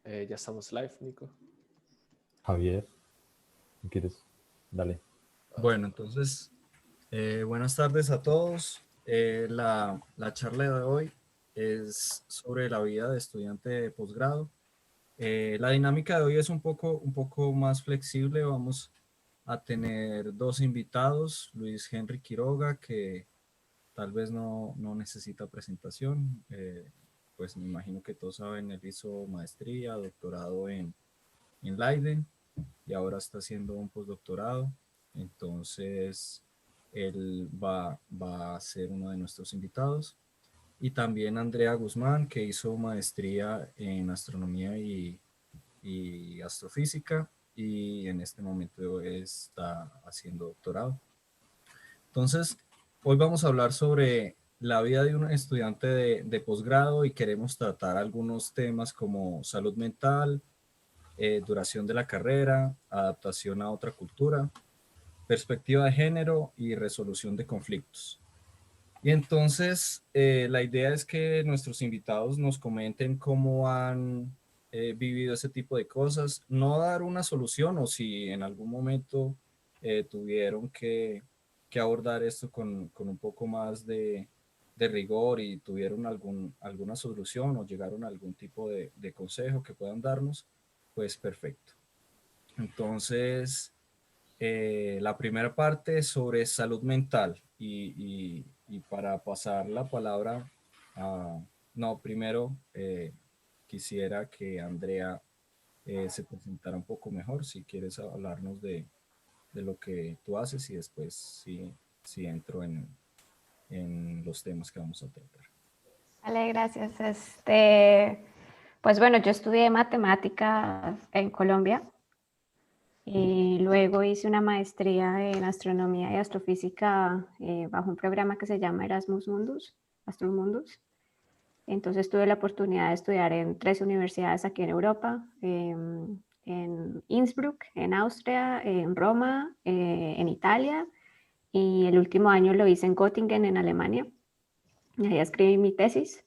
Ya estamos live, Nico. Javier, si quieres, dale. Bueno, entonces, buenas tardes a todos. La charla de hoy es sobre la vida de estudiante de posgrado. La dinámica de hoy es un poco más flexible. Vamos a tener dos invitados, Luis Henry Quiroga, que tal vez no necesita presentación. Pues me imagino que todos saben, él hizo maestría, doctorado en Leiden y ahora está haciendo un postdoctorado. Entonces, él va a ser uno de nuestros invitados. Y también Andrea Guzmán, que hizo maestría en astronomía y astrofísica y en este momento está haciendo doctorado. Entonces, hoy vamos a hablar sobre la vida de un estudiante de posgrado y queremos tratar algunos temas como salud mental, duración de la carrera, adaptación a otra cultura, perspectiva de género y resolución de conflictos. Y entonces la idea es que nuestros invitados nos comenten cómo han vivido ese tipo de cosas, no dar una solución o si en algún momento tuvieron que abordar esto con un poco más de rigor y tuvieron alguna solución o llegaron a algún tipo de consejo que puedan darnos, pues perfecto. Entonces, la primera parte es sobre salud mental y para pasar la palabra a... No, primero quisiera que Andrea se presentara un poco mejor, si quieres hablarnos de lo que tú haces y después sí entro en los temas que vamos a tratar. Vale, gracias. Pues bueno, yo estudié matemáticas en Colombia y luego hice una maestría en astronomía y astrofísica bajo un programa que se llama Erasmus Mundus, Astromundus. Entonces tuve la oportunidad de estudiar en 3 universidades aquí en Europa, en Innsbruck, en Austria, en Roma, en Italia, y el último año lo hice en Göttingen, en Alemania. Y ahí escribí mi tesis.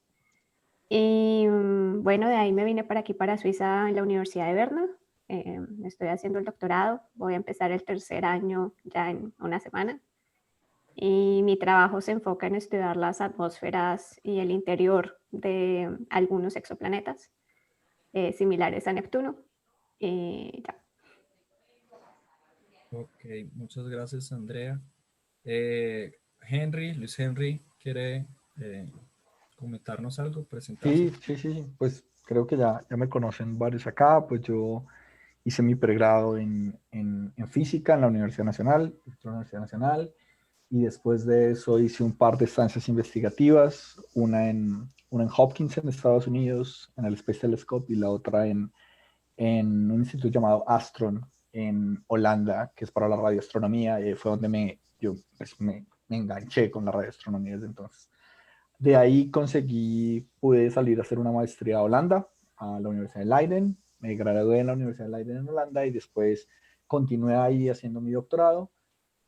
Y bueno, de ahí me vine para aquí, para Suiza, en la Universidad de Berna. Estoy haciendo el doctorado, voy a empezar el 3er año ya en una semana. Y mi trabajo se enfoca en estudiar las atmósferas y el interior de algunos exoplanetas similares a Neptuno. Y ya. Ok, muchas gracias, Andrea. Luis Henry, ¿quiere comentarnos algo, presentarse? Sí, pues creo que ya me conocen varios acá, pues yo hice mi pregrado en física en la Universidad Nacional, y después de eso hice un par de estancias investigativas, una en Hopkins en Estados Unidos, en el Space Telescope, y la otra en un instituto llamado Astron en Holanda, que es para la radioastronomía, y fue donde yo me enganché con la radioastronomía desde entonces. De ahí pude salir a hacer una maestría a Holanda, a la Universidad de Leiden. Me gradué en la Universidad de Leiden en Holanda y después continué ahí haciendo mi doctorado.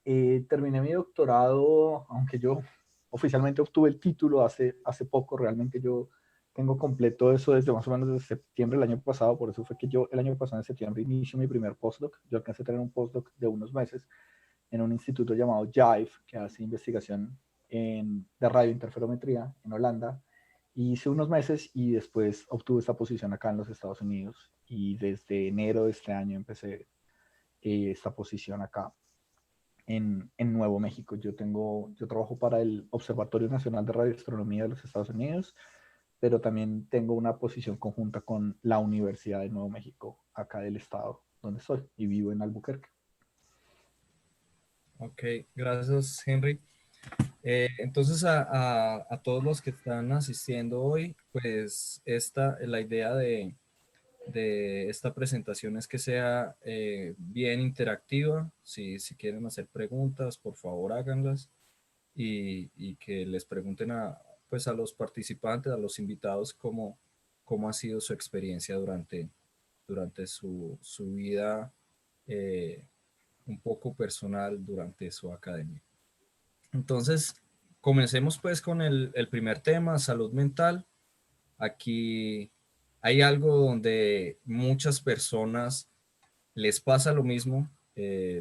Terminé mi doctorado, aunque yo oficialmente obtuve el título hace poco, realmente yo tengo completo eso desde más o menos desde septiembre del año pasado, por eso fue que yo el año pasado en septiembre inicio mi primer postdoc. Yo alcancé a tener un postdoc de unos meses en un instituto llamado JIVE, que hace investigación de radiointerferometría en Holanda. Y hice unos meses y después obtuve esta posición acá en los Estados Unidos. Y desde enero de este año empecé esta posición acá en Nuevo México. Yo trabajo para el Observatorio Nacional de Radioastronomía de los Estados Unidos, pero también tengo una posición conjunta con la Universidad de Nuevo México, acá del estado donde estoy, y vivo en Albuquerque. Ok, gracias, Henry. Entonces, a todos los que están asistiendo hoy, pues la idea de esta presentación es que sea bien interactiva. Si quieren hacer preguntas, por favor háganlas y que les pregunten pues a los participantes, a los invitados, cómo ha sido su experiencia durante su vida un poco personal durante su academia. Entonces, comencemos pues con el primer tema, salud mental. Aquí hay algo donde muchas personas les pasa lo mismo.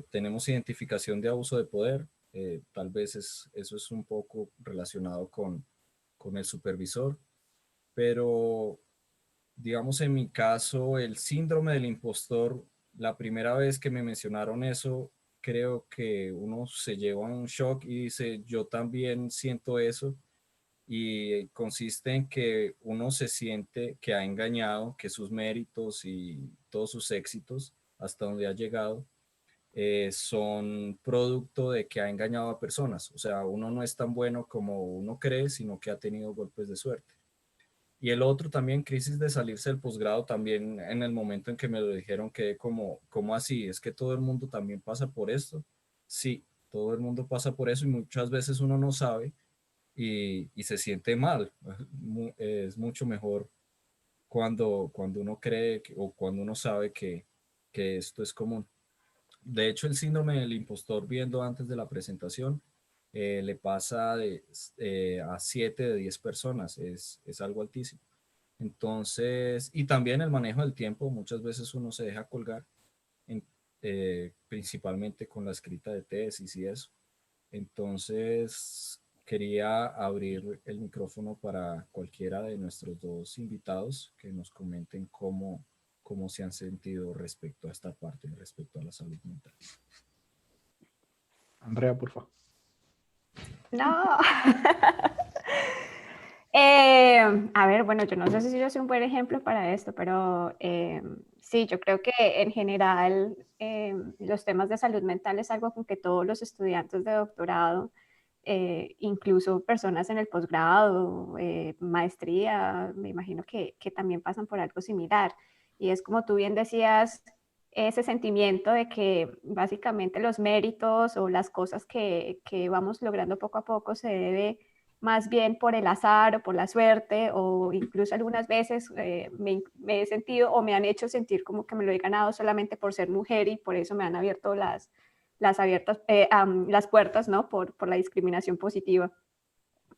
Tenemos identificación de abuso de poder. Tal vez eso es un poco relacionado con el supervisor, pero digamos en mi caso, el síndrome del impostor, la primera vez que me mencionaron eso, creo que uno se lleva un shock y dice, yo también siento eso. Y consiste en que uno se siente que ha engañado, que sus méritos y todos sus éxitos hasta donde ha llegado son producto de que ha engañado a personas. O sea, uno no es tan bueno como uno cree, sino que ha tenido golpes de suerte. Y el otro también, crisis de salirse del posgrado, también en el momento en que me lo dijeron, quedé como, ¿cómo así? ¿Es que todo el mundo también pasa por esto? Sí, todo el mundo pasa por eso y muchas veces uno no sabe y se siente mal. Es mucho mejor cuando uno cree o cuando uno sabe que esto es común. De hecho, el síndrome del impostor, viendo antes de la presentación, le pasa a 7 de 10 personas, es algo altísimo. Entonces, y también el manejo del tiempo, muchas veces uno se deja colgar, en- principalmente con la escrita de tesis y eso. Entonces, quería abrir el micrófono para cualquiera de nuestros dos invitados que nos comenten cómo se han sentido respecto a esta parte, respecto a la salud mental. Andrea, por favor. No. A ver, bueno, yo no sé si yo soy un buen ejemplo para esto, pero sí, yo creo que en general los temas de salud mental es algo con que todos los estudiantes de doctorado, incluso personas en el posgrado, maestría, me imagino que también pasan por algo similar. Y es como tú bien decías, ese sentimiento de que básicamente los méritos o las cosas que vamos logrando poco a poco se debe más bien por el azar o por la suerte, o incluso algunas veces me he sentido o me han hecho sentir como que me lo he ganado solamente por ser mujer y por eso me han abierto las puertas, ¿no? Por la discriminación positiva.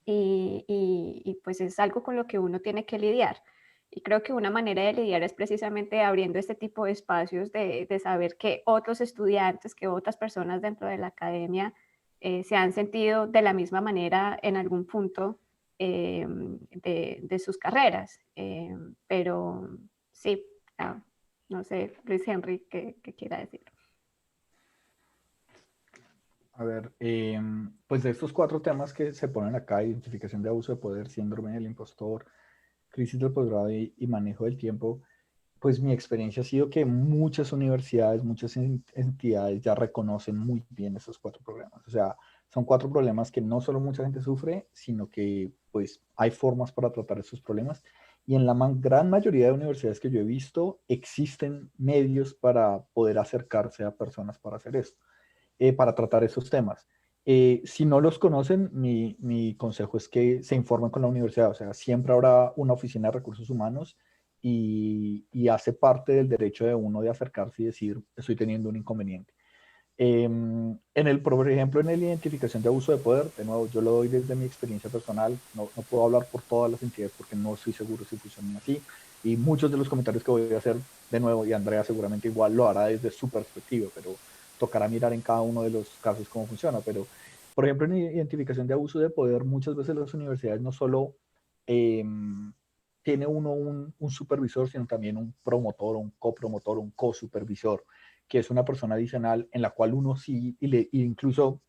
Y pues es algo con lo que uno tiene que lidiar. Y creo que una manera de lidiar es precisamente abriendo este tipo de espacios de saber que otros estudiantes, que otras personas dentro de la academia se han sentido de la misma manera en algún punto de sus carreras. Pero sí, no sé, Luis Henry, ¿qué quiera decir? A ver, pues de estos 4 temas que se ponen acá, identificación de abuso de poder, síndrome del impostor, crisis del posgrado y manejo del tiempo, pues mi experiencia ha sido que muchas universidades, muchas entidades ya reconocen muy bien esos 4 problemas. O sea, son 4 problemas que no solo mucha gente sufre, sino que pues hay formas para tratar esos problemas. Y en la gran mayoría de universidades que yo he visto, existen medios para poder acercarse a personas para hacer esto, para tratar esos temas. Si no los conocen, mi consejo es que se informen con la universidad. O sea, siempre habrá una oficina de recursos humanos y hace parte del derecho de uno de acercarse y decir, estoy teniendo un inconveniente. Por ejemplo, en la identificación de abuso de poder, de nuevo, yo lo doy desde mi experiencia personal, no puedo hablar por todas las entidades porque no estoy seguro si funcionan así, y muchos de los comentarios que voy a hacer, de nuevo, y Andrea seguramente igual lo hará desde su perspectiva, pero tocará mirar en cada uno de los casos cómo funciona. Pero, por ejemplo, en identificación de abuso de poder, muchas veces las universidades no solo tiene uno un supervisor, sino también un promotor, un copromotor, un cosupervisor, que es una persona adicional en la cual uno sí, incluso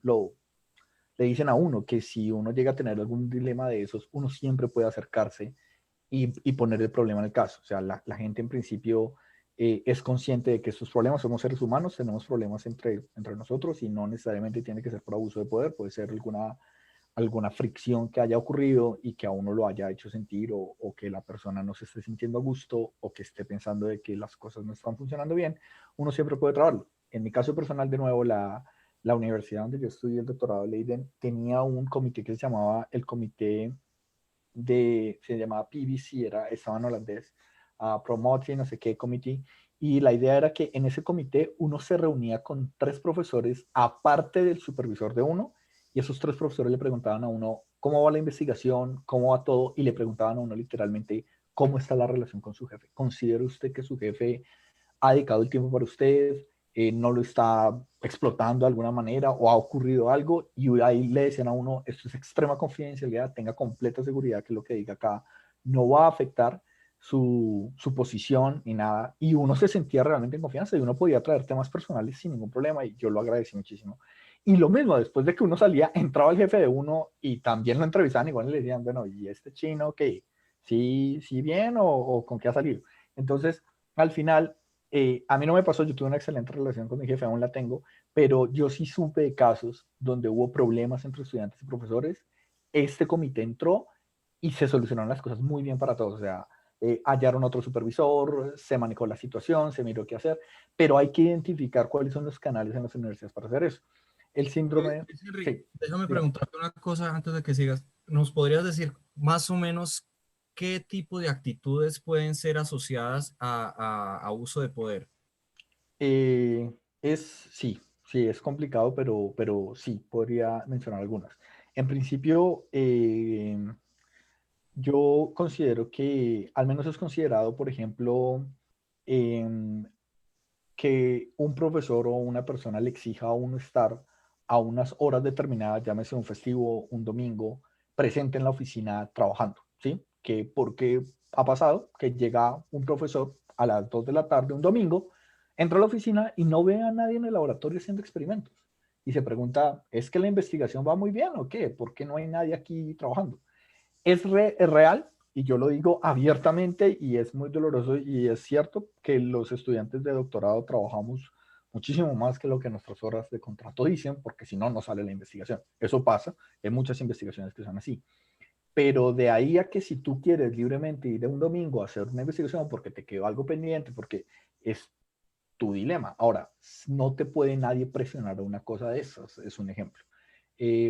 le dicen a uno que si uno llega a tener algún dilema de esos, uno siempre puede acercarse y poner el problema en el caso. O sea, la gente en principio es consciente de que estos problemas, somos seres humanos, tenemos problemas entre nosotros y no necesariamente tiene que ser por abuso de poder, puede ser alguna fricción que haya ocurrido y que a uno lo haya hecho sentir o que la persona no se esté sintiendo a gusto o que esté pensando de que las cosas no están funcionando bien, uno siempre puede trabajarlo. En mi caso personal, de nuevo, la universidad donde yo estudié el doctorado de Leiden tenía un comité que se llamaba el comité se llamaba PVC, estaba en holandés, Promoting, no sé qué comité, y la idea era que en ese comité uno se reunía con 3 profesores aparte del supervisor de uno, y esos 3 profesores le preguntaban a uno cómo va la investigación, cómo va todo, y le preguntaban a uno literalmente cómo está la relación con su jefe. ¿Considera usted que su jefe ha dedicado el tiempo para usted? ¿No lo está explotando de alguna manera o ha ocurrido algo? Y ahí le decían a uno, esto es extrema confidencialidad, tenga completa seguridad que lo que diga acá no va a afectar su posición ni nada. Y uno se sentía realmente en confianza y uno podía traer temas personales sin ningún problema y yo lo agradecí muchísimo. Y lo mismo, después de que uno salía, entraba el jefe de uno y también lo entrevistaban igual y le decían, bueno, ¿y este chino qué? ¿Sí bien o con qué ha salido? Entonces, al final, a mí no me pasó, yo tuve una excelente relación con mi jefe, aún la tengo, pero yo sí supe de casos donde hubo problemas entre estudiantes y profesores. Este comité entró y se solucionaron las cosas muy bien para todos. O sea, hallaron otro supervisor, se manejó la situación, se miró qué hacer, pero hay que identificar cuáles son los canales en las universidades para hacer eso. El síndrome... Luis Henry, Sí, déjame dígame. preguntarte una cosa antes de que sigas. ¿Nos podrías decir más o menos qué tipo de actitudes pueden ser asociadas a uso de poder? Eh, sí, es complicado, pero sí, podría mencionar algunas. En principio, yo considero que al menos es considerado, por ejemplo, em, que un profesor o una persona le exija a uno estar a unas horas determinadas, llámese un festivo, un domingo, presente en la oficina trabajando, ¿sí? Que porque ha pasado que llega un profesor a las 2 de la tarde un domingo, entra a la oficina y no ve a nadie en el laboratorio haciendo experimentos. Y se pregunta, ¿es que la investigación va muy bien o qué? ¿Por qué no hay nadie aquí trabajando? Es real y yo lo digo abiertamente y es muy doloroso y es cierto que los estudiantes de doctorado trabajamos muchísimo más que lo que nuestras horas de contrato dicen, porque si no, no sale la investigación. Eso pasa, hay muchas investigaciones que son así. Pero de ahí a que si tú quieres libremente ir de un domingo a hacer una investigación porque te quedó algo pendiente, porque es tu dilema. Ahora, no te puede nadie presionar a una cosa de esas, es un ejemplo.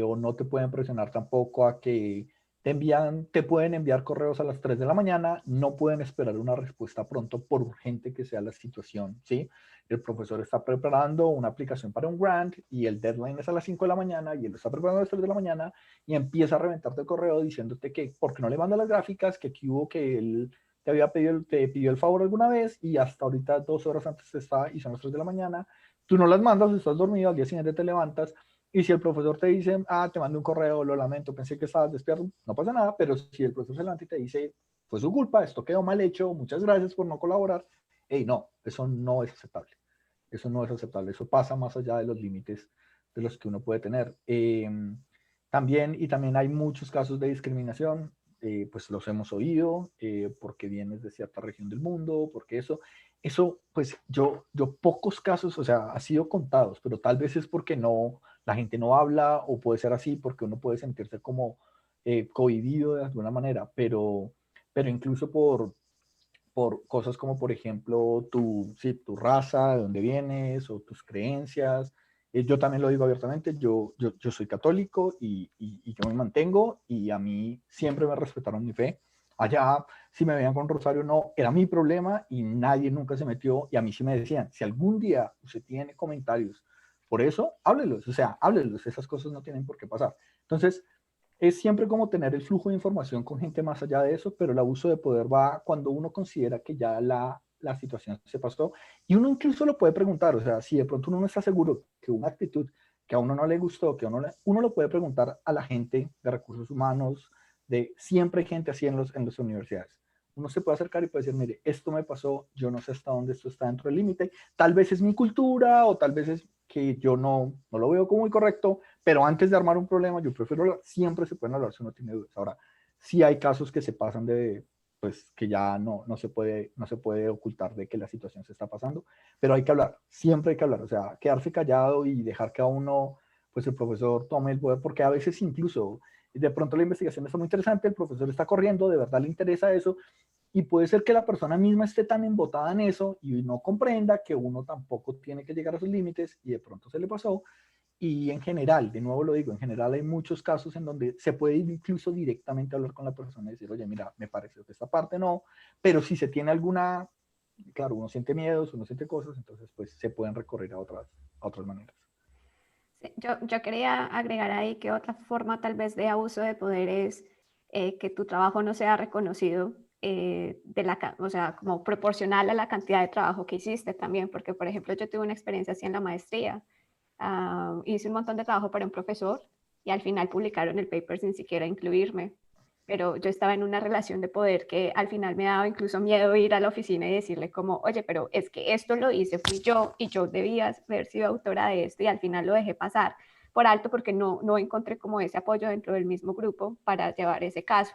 O no te pueden presionar tampoco a que te pueden enviar correos a las 3 de la mañana, no pueden esperar una respuesta pronto por urgente que sea la situación, ¿sí? El profesor está preparando una aplicación para un grant y el deadline es a las 5 de la mañana y él lo está preparando a las 3 de la mañana y empieza a reventarte el correo diciéndote que porque no le manda las gráficas, que aquí hubo que él te pidió el favor alguna vez y hasta ahorita 2 horas antes está y son las 3 de la mañana, tú no las mandas, estás dormido, al día siguiente te levantas y si el profesor te dice, te mando un correo, lo lamento, pensé que estabas despierto, no pasa nada, pero si el profesor se levanta y te dice, fue su culpa, esto quedó mal hecho, muchas gracias por no colaborar, hey, no, eso no es aceptable. Eso no es aceptable, eso pasa más allá de los límites de los que uno puede tener. También hay muchos casos de discriminación, pues los hemos oído, porque vienes de cierta región del mundo, porque eso pues yo pocos casos, o sea, ha sido contados, pero tal vez es porque no, la gente no habla o puede ser así porque uno puede sentirse como cohibido de alguna manera, pero incluso por cosas como, por ejemplo, tu raza, de dónde vienes o tus creencias. Yo también lo digo abiertamente, yo soy católico y yo me mantengo y a mí siempre me respetaron mi fe. Allá, si me veían con rosario, no, era mi problema y nadie nunca se metió y a mí sí me decían, si algún día usted tiene comentarios por eso, háblelos, o sea, háblelos, esas cosas no tienen por qué pasar. Entonces, es siempre como tener el flujo de información con gente más allá de eso, pero el abuso de poder va cuando uno considera que ya la situación se pasó y uno incluso lo puede preguntar, o sea, si de pronto uno no está seguro que una actitud que a uno no le gustó, uno lo puede preguntar a la gente de recursos humanos, de siempre hay gente así en las universidades. Uno se puede acercar y puede decir, mire, esto me pasó, yo no sé hasta dónde esto está dentro del límite, tal vez es mi cultura o tal vez es que yo no lo veo como muy correcto, pero antes de armar un problema, yo prefiero hablar. Siempre se pueden hablar si uno tiene dudas. Ahora, sí hay casos que se pasan pues que ya no se puede ocultar de que la situación se está pasando, pero hay que hablar, siempre hay que hablar, o sea, quedarse callado y dejar que a uno, pues el profesor tome el poder, porque a veces incluso de pronto la investigación está muy interesante, el profesor está corriendo, de verdad le interesa eso, y puede ser que la persona misma esté tan embotada en eso y no comprenda que uno tampoco tiene que llegar a sus límites y de pronto se le pasó. Y en general, de nuevo lo digo, en general hay muchos casos en donde se puede ir incluso directamente a hablar con la persona y decir, oye, mira, me pareció que esta parte no, pero si se tiene alguna, claro, uno siente miedos, uno siente cosas, entonces pues se pueden recorrer a otras maneras. Sí, yo quería agregar ahí que otra forma tal vez de abuso de poder es que tu trabajo no sea reconocido o sea, como proporcional a la cantidad de trabajo que hiciste también, porque por ejemplo yo tuve una experiencia así en la maestría. Hice un montón de trabajo para un profesor y al final publicaron el paper sin siquiera incluirme, pero yo estaba en una relación de poder que al final me daba incluso miedo ir a la oficina y decirle como, oye, pero es que esto lo hice, fui yo y yo debía haber sido autora de esto y al final lo dejé pasar por alto porque no encontré como ese apoyo dentro del mismo grupo para llevar ese caso.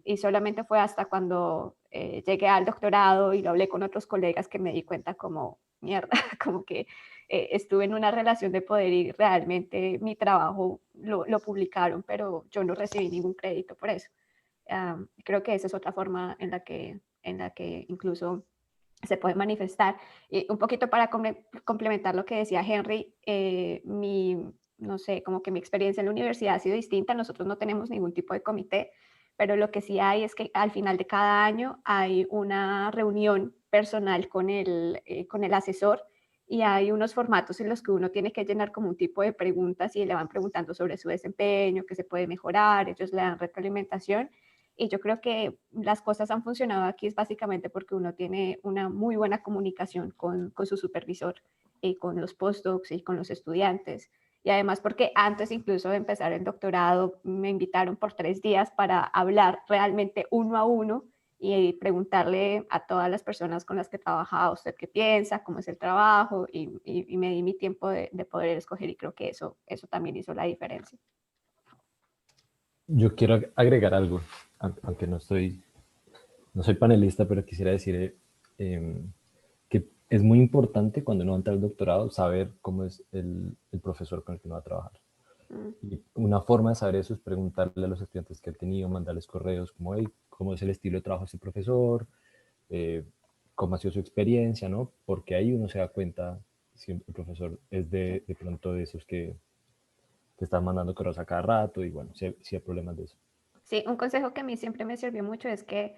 Y solamente fue hasta cuando llegué al doctorado y lo hablé con otros colegas que me di cuenta como, mierda, como que estuve en una relación de poder y realmente mi trabajo lo publicaron, pero yo no recibí ningún crédito por eso. Creo que esa es otra forma en la que incluso se puede manifestar. Y un poquito para complementar lo que decía Henry, no sé, como que mi experiencia en la universidad ha sido distinta. Nosotros no tenemos ningún tipo de comité, pero lo que sí hay es que al final de cada año hay una reunión personal con el asesor y hay unos formatos en los que uno tiene que llenar como un tipo de preguntas y le van preguntando sobre su desempeño, qué se puede mejorar, ellos le dan retroalimentación. Y yo creo que las cosas han funcionado aquí es básicamente porque uno tiene una muy buena comunicación con su supervisor y con los postdocs y con los estudiantes. Y además porque antes incluso de empezar el doctorado me invitaron por 3 días para hablar realmente uno a uno y preguntarle a todas las personas con las que trabajaba, usted qué piensa, cómo es el trabajo, y me di mi tiempo de poder escoger y creo que eso también hizo la diferencia. Yo quiero agregar algo, aunque no soy panelista, pero quisiera decir que es muy importante cuando uno entra al doctorado saber cómo es el profesor con el que uno va a trabajar. Y una forma de saber eso es preguntarle a los estudiantes que han tenido, mandarles correos como, hey, ¿cómo es el estilo de trabajo de este profesor? ¿Cómo ha sido su experiencia? ¿No? Porque ahí uno se da cuenta si el profesor es de pronto de esos que están mandando correos a cada rato y bueno, si hay problemas de eso. Sí, un consejo que a mí siempre me sirvió mucho es que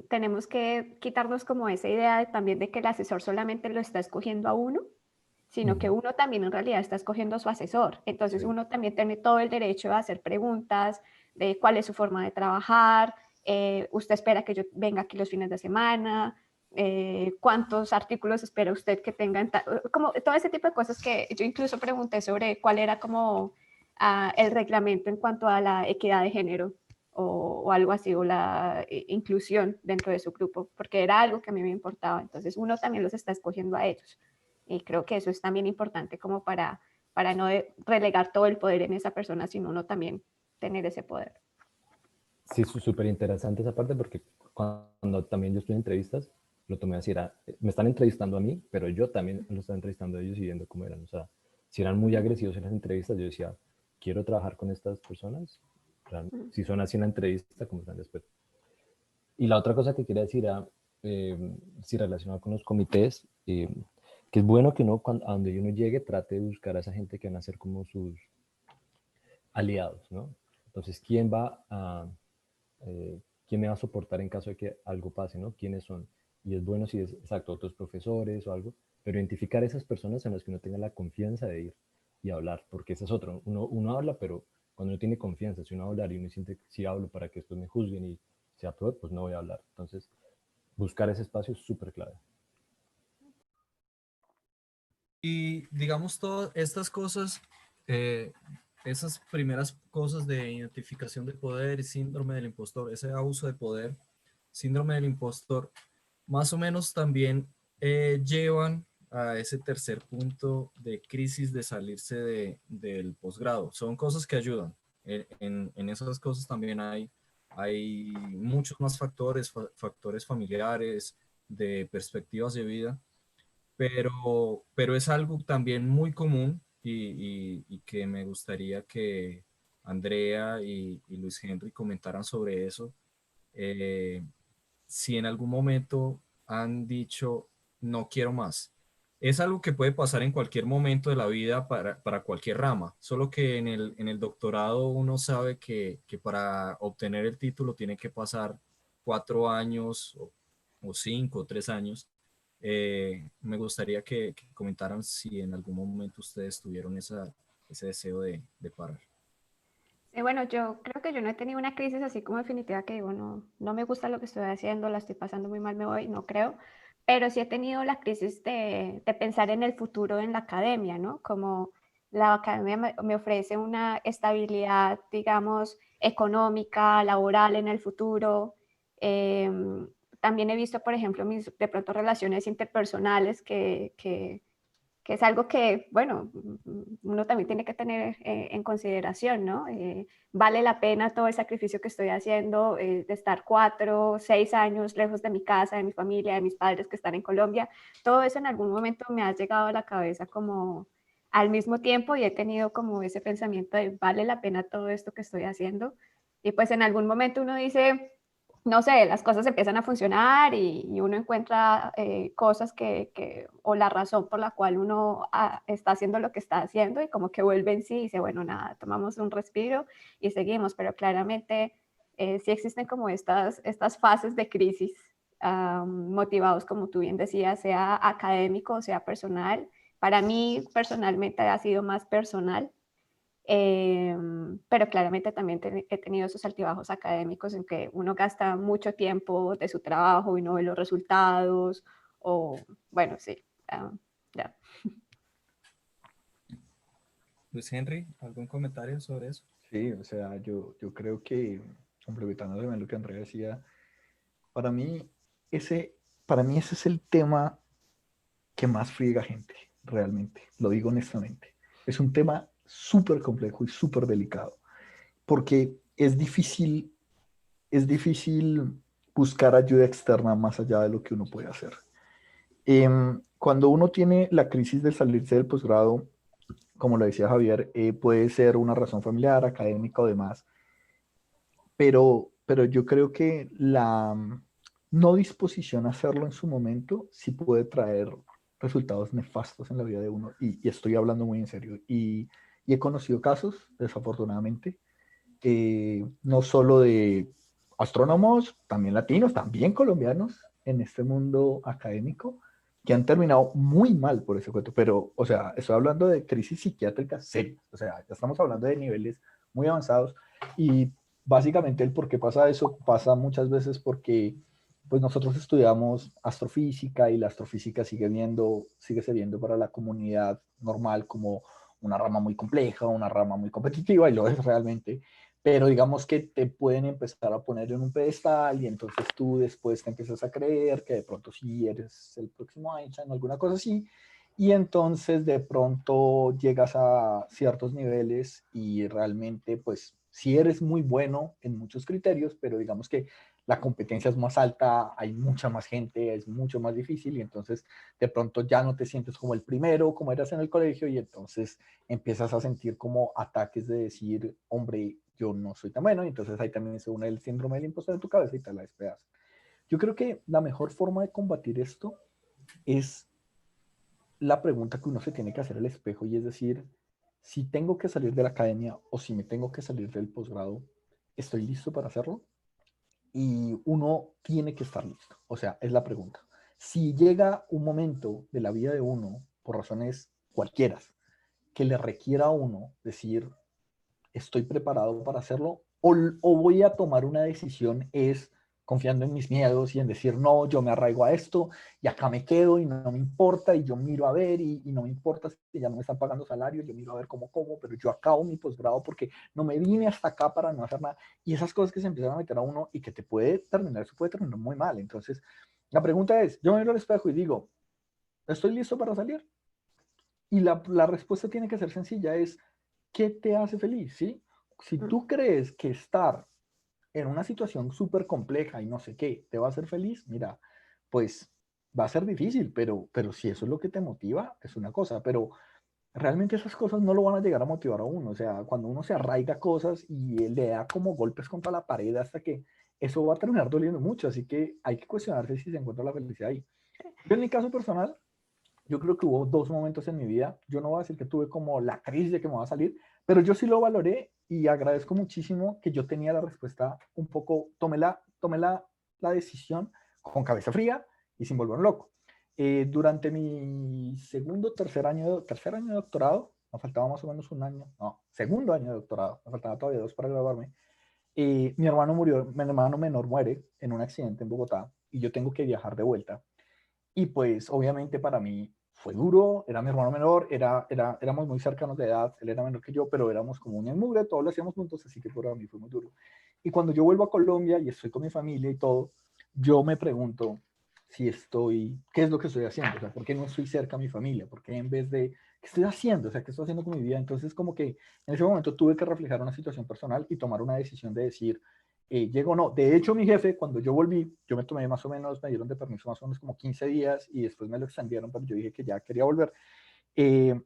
tenemos que quitarnos como esa idea también de que el asesor solamente lo está escogiendo a uno, sino que uno también en realidad está escogiendo a su asesor. Entonces Sí. uno también tiene todo el derecho a hacer preguntas de cuál es su forma de trabajar, usted espera que yo venga aquí los fines de semana, cuántos artículos espera usted que tengan, como todo ese tipo de cosas que yo incluso pregunté sobre cuál era como el reglamento en cuanto a la equidad de género o algo así, o la inclusión dentro de su grupo, porque era algo que a mí me importaba. Entonces uno también los está escogiendo a ellos. Y creo que eso es también importante como para no relegar todo el poder en esa persona, sino uno también tener ese poder. Sí, es súper interesante esa parte porque cuando también yo estoy en entrevistas, lo tomé así, me están entrevistando a mí, pero yo también lo estaba entrevistando a ellos y viendo cómo eran. O sea, si eran muy agresivos en las entrevistas, yo decía, quiero trabajar con estas personas. Si son así en la entrevista, ¿cómo están después? Y la otra cosa que quería decir era, si relacionado con los comités, que es bueno que uno, a donde uno llegue, trate de buscar a esa gente que van a ser como sus aliados, ¿no? Entonces, ¿quién me va a soportar en caso de que algo pase, ¿no? ¿Quiénes son? Y es bueno si es, exacto, otros profesores o algo, pero identificar esas personas en las que uno tenga la confianza de ir y hablar, porque ese es otro. Uno habla, pero cuando uno tiene confianza, si uno va a hablar y uno siente que si hablo para que después me juzguen y sea peor, pues no voy a hablar. Entonces, buscar ese espacio es súper clave. Y digamos todas estas cosas, esas primeras cosas de identificación de poder y síndrome del impostor, ese abuso de poder, síndrome del impostor, más o menos también llevan a ese tercer punto de crisis de salirse del posgrado. Son cosas que ayudan. En esas cosas también hay muchos más factores, factores familiares, de perspectivas de vida, pero es algo también muy común y que me gustaría que Andrea y Luis Henry comentaran sobre eso. Eh, si en algún momento han dicho, no quiero más. Es algo que puede pasar en cualquier momento de la vida para cualquier rama, solo que en el doctorado uno sabe que para obtener el título tiene que pasar 4 años o 5 o 3 años. Me gustaría que comentaran si en algún momento ustedes tuvieron ese deseo de parar. Bueno, yo creo que yo no he tenido una crisis así como definitiva que digo, no, no me gusta lo que estoy haciendo, la estoy pasando muy mal, me voy, no creo, pero sí he tenido la crisis de pensar en el futuro en la academia, ¿no? Como la academia me ofrece una estabilidad, digamos, económica, laboral en el futuro. También he visto, por ejemplo, mis de pronto relaciones interpersonales que es algo que, bueno, uno también tiene que tener en consideración, ¿no? Vale la pena todo el sacrificio que estoy haciendo de estar 4, 6 años lejos de mi casa, de mi familia, de mis padres que están en Colombia. Todo eso en algún momento me ha llegado a la cabeza como al mismo tiempo y he tenido como ese pensamiento de vale la pena todo esto que estoy haciendo. Y pues en algún momento uno dice, no sé, las cosas empiezan a funcionar y uno encuentra cosas o la razón por la cual uno está haciendo lo que está haciendo y como que vuelve en sí y dice, bueno, nada, tomamos un respiro y seguimos, pero claramente sí existen como estas fases de crisis motivados, como tú bien decías, sea académico o sea personal. Para mí personalmente ha sido más personal, pero claramente también he tenido esos altibajos académicos en que uno gasta mucho tiempo de su trabajo y no ve los resultados, o bueno, sí, ya. Luis Henry, ¿algún comentario sobre eso? Sí, o sea, yo creo que, complementando también lo que Andrea decía, para mí, ese, para mí ese es el tema que más friega gente, realmente, lo digo honestamente. Es un tema súper complejo y súper delicado, porque es difícil buscar ayuda externa más allá de lo que uno puede hacer. Cuando uno tiene la crisis de salirse del posgrado, como lo decía Javier, puede ser una razón familiar, académica o demás, pero yo creo que la no disposición a hacerlo en su momento sí puede traer resultados nefastos en la vida de uno, y estoy hablando muy en serio. Y he conocido casos, desafortunadamente, no solo de astrónomos, también latinos, también colombianos en este mundo académico, que han terminado muy mal por ese cuento. Pero, o sea, estoy hablando de crisis psiquiátricas serias, o sea, ya estamos hablando de niveles muy avanzados, y básicamente el por qué pasa eso pasa muchas veces porque pues nosotros estudiamos astrofísica, y la astrofísica sigue viendo para la comunidad normal como una rama muy compleja, una rama muy competitiva, y lo es realmente, pero digamos que te pueden empezar a poner en un pedestal y entonces tú después te empiezas a creer que de pronto sí eres el próximo Einstein o alguna cosa así, y entonces de pronto llegas a ciertos niveles y realmente pues sí eres muy bueno en muchos criterios, pero digamos que la competencia es más alta, hay mucha más gente, es mucho más difícil, y entonces de pronto ya no te sientes como el primero, como eras en el colegio, y entonces empiezas a sentir como ataques de decir, hombre, yo no soy tan bueno, y entonces ahí también se une el síndrome del impostor en tu cabeza y te la despedazas. Yo creo que la mejor forma de combatir esto es la pregunta que uno se tiene que hacer al espejo, y es decir, si tengo que salir de la academia o si me tengo que salir del posgrado, ¿estoy listo para hacerlo? Y uno tiene que estar listo. O sea, es la pregunta. Si llega un momento de la vida de uno, por razones cualquiera, que le requiera a uno decir, estoy preparado para hacerlo, o voy a tomar una decisión es confiando en mis miedos y en decir, no, yo me arraigo a esto y acá me quedo y no me importa, y yo miro a ver y no me importa si ya no me están pagando salario, yo miro a ver cómo como, pero yo acabo mi posgrado porque no me vine hasta acá para no hacer nada. Y esas cosas que se empiezan a meter a uno y que te puede terminar, eso puede terminar muy mal. Entonces, la pregunta es, yo me miro al espejo y digo, ¿estoy listo para salir? Y la respuesta tiene que ser sencilla, es, ¿qué te hace feliz? ¿Sí? Si tú crees que estar en una situación súper compleja y no sé qué te va a hacer feliz, mira, pues va a ser difícil, pero si eso es lo que te motiva, es una cosa, pero realmente esas cosas no lo van a llegar a motivar a uno. O sea, cuando uno se arraiga a cosas y le da como golpes contra la pared hasta que eso va a terminar doliendo mucho, así que hay que cuestionarse si se encuentra la felicidad ahí. Yo en mi caso personal, yo creo que hubo dos momentos en mi vida. Yo no voy a decir que tuve como la crisis de que me va a salir, pero yo sí lo valoré y agradezco muchísimo que yo tenía la respuesta un poco, tomé la decisión con cabeza fría y sin volver loco. Durante mi tercer año de doctorado, me faltaba más o menos un año, no, segundo año de doctorado, me faltaba todavía 2 para graduarme. Mi hermano mi hermano menor muere en un accidente en Bogotá y yo tengo que viajar de vuelta. Y pues obviamente para mí fue duro, era mi hermano menor, éramos muy cercanos de edad, él era menor que yo, pero éramos como un mugre, todos lo hacíamos juntos, así que para mí fue muy duro. Y cuando yo vuelvo a Colombia y estoy con mi familia y todo, yo me pregunto si estoy, ¿qué es lo que estoy haciendo? O sea, ¿por qué no estoy cerca a mi familia? ¿Por qué en vez de, qué estoy haciendo? O sea, ¿qué estoy haciendo con mi vida? Entonces como que en ese momento tuve que reflejar una situación personal y tomar una decisión de decir, llego o no. De hecho, mi jefe, cuando yo volví, yo me tomé más o menos, me dieron de permiso más o menos como 15 días y después me lo extendieron, pero yo dije que ya quería volver. Eh,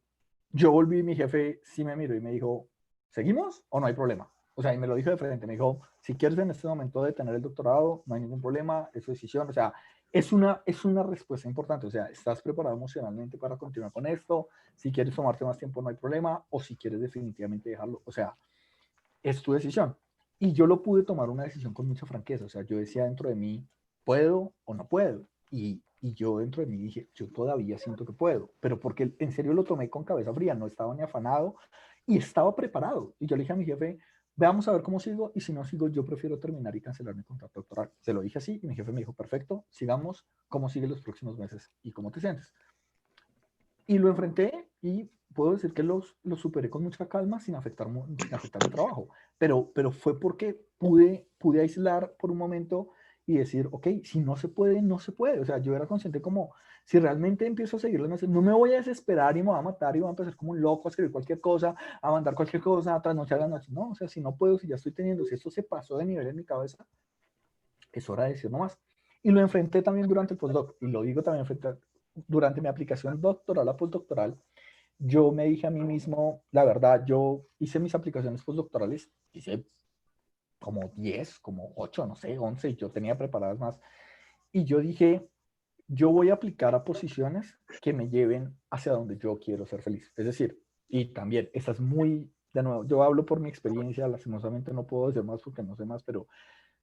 yo volví y mi jefe sí me miró y me dijo, ¿seguimos o no hay problema? O sea, y me lo dijo de frente, me dijo, si quieres en este momento detener el doctorado, no hay ningún problema, es su decisión. O sea, es una respuesta importante. O sea, ¿estás preparado emocionalmente para continuar con esto? Si quieres tomarte más tiempo, no hay problema. O si quieres definitivamente dejarlo. O sea, es tu decisión. Y yo lo pude tomar una decisión con mucha franqueza. O sea, yo decía dentro de mí, ¿puedo o no puedo? Y yo dentro de mí dije, yo todavía siento que puedo, pero porque en serio lo tomé con cabeza fría, no estaba ni afanado y estaba preparado. Y yo le dije a mi jefe, veamos a ver cómo sigo y si no sigo, yo prefiero terminar y cancelar mi contrato doctoral. Se lo dije así y mi jefe me dijo, perfecto, sigamos, ¿cómo sigue los próximos meses y cómo te sientes? Y lo enfrenté y puedo decir que lo superé con mucha calma sin afectar mi trabajo. Pero fue porque pude aislar por un momento y decir, ok, si no se puede, no se puede. O sea, yo era consciente como, si realmente empiezo a seguir las meses, no me voy a desesperar y me voy a matar y voy a empezar como un loco a escribir cualquier cosa, a mandar cualquier cosa, a trasnochar la noche. No, o sea, si no puedo, si ya estoy teniendo, si esto se pasó de nivel en mi cabeza, es hora de decir no más. Y lo enfrenté también durante el postdoc, y lo digo también durante mi aplicación doctoral a postdoctoral, yo me dije a mí mismo, la verdad, yo hice mis aplicaciones postdoctorales, hice como 10, como 8, no sé, 11, y yo tenía preparadas más, y yo dije, yo voy a aplicar a posiciones que me lleven hacia donde yo quiero ser feliz. Es decir, y también, esta es muy, de nuevo, yo hablo por mi experiencia, lastimosamente no puedo decir más porque no sé más, pero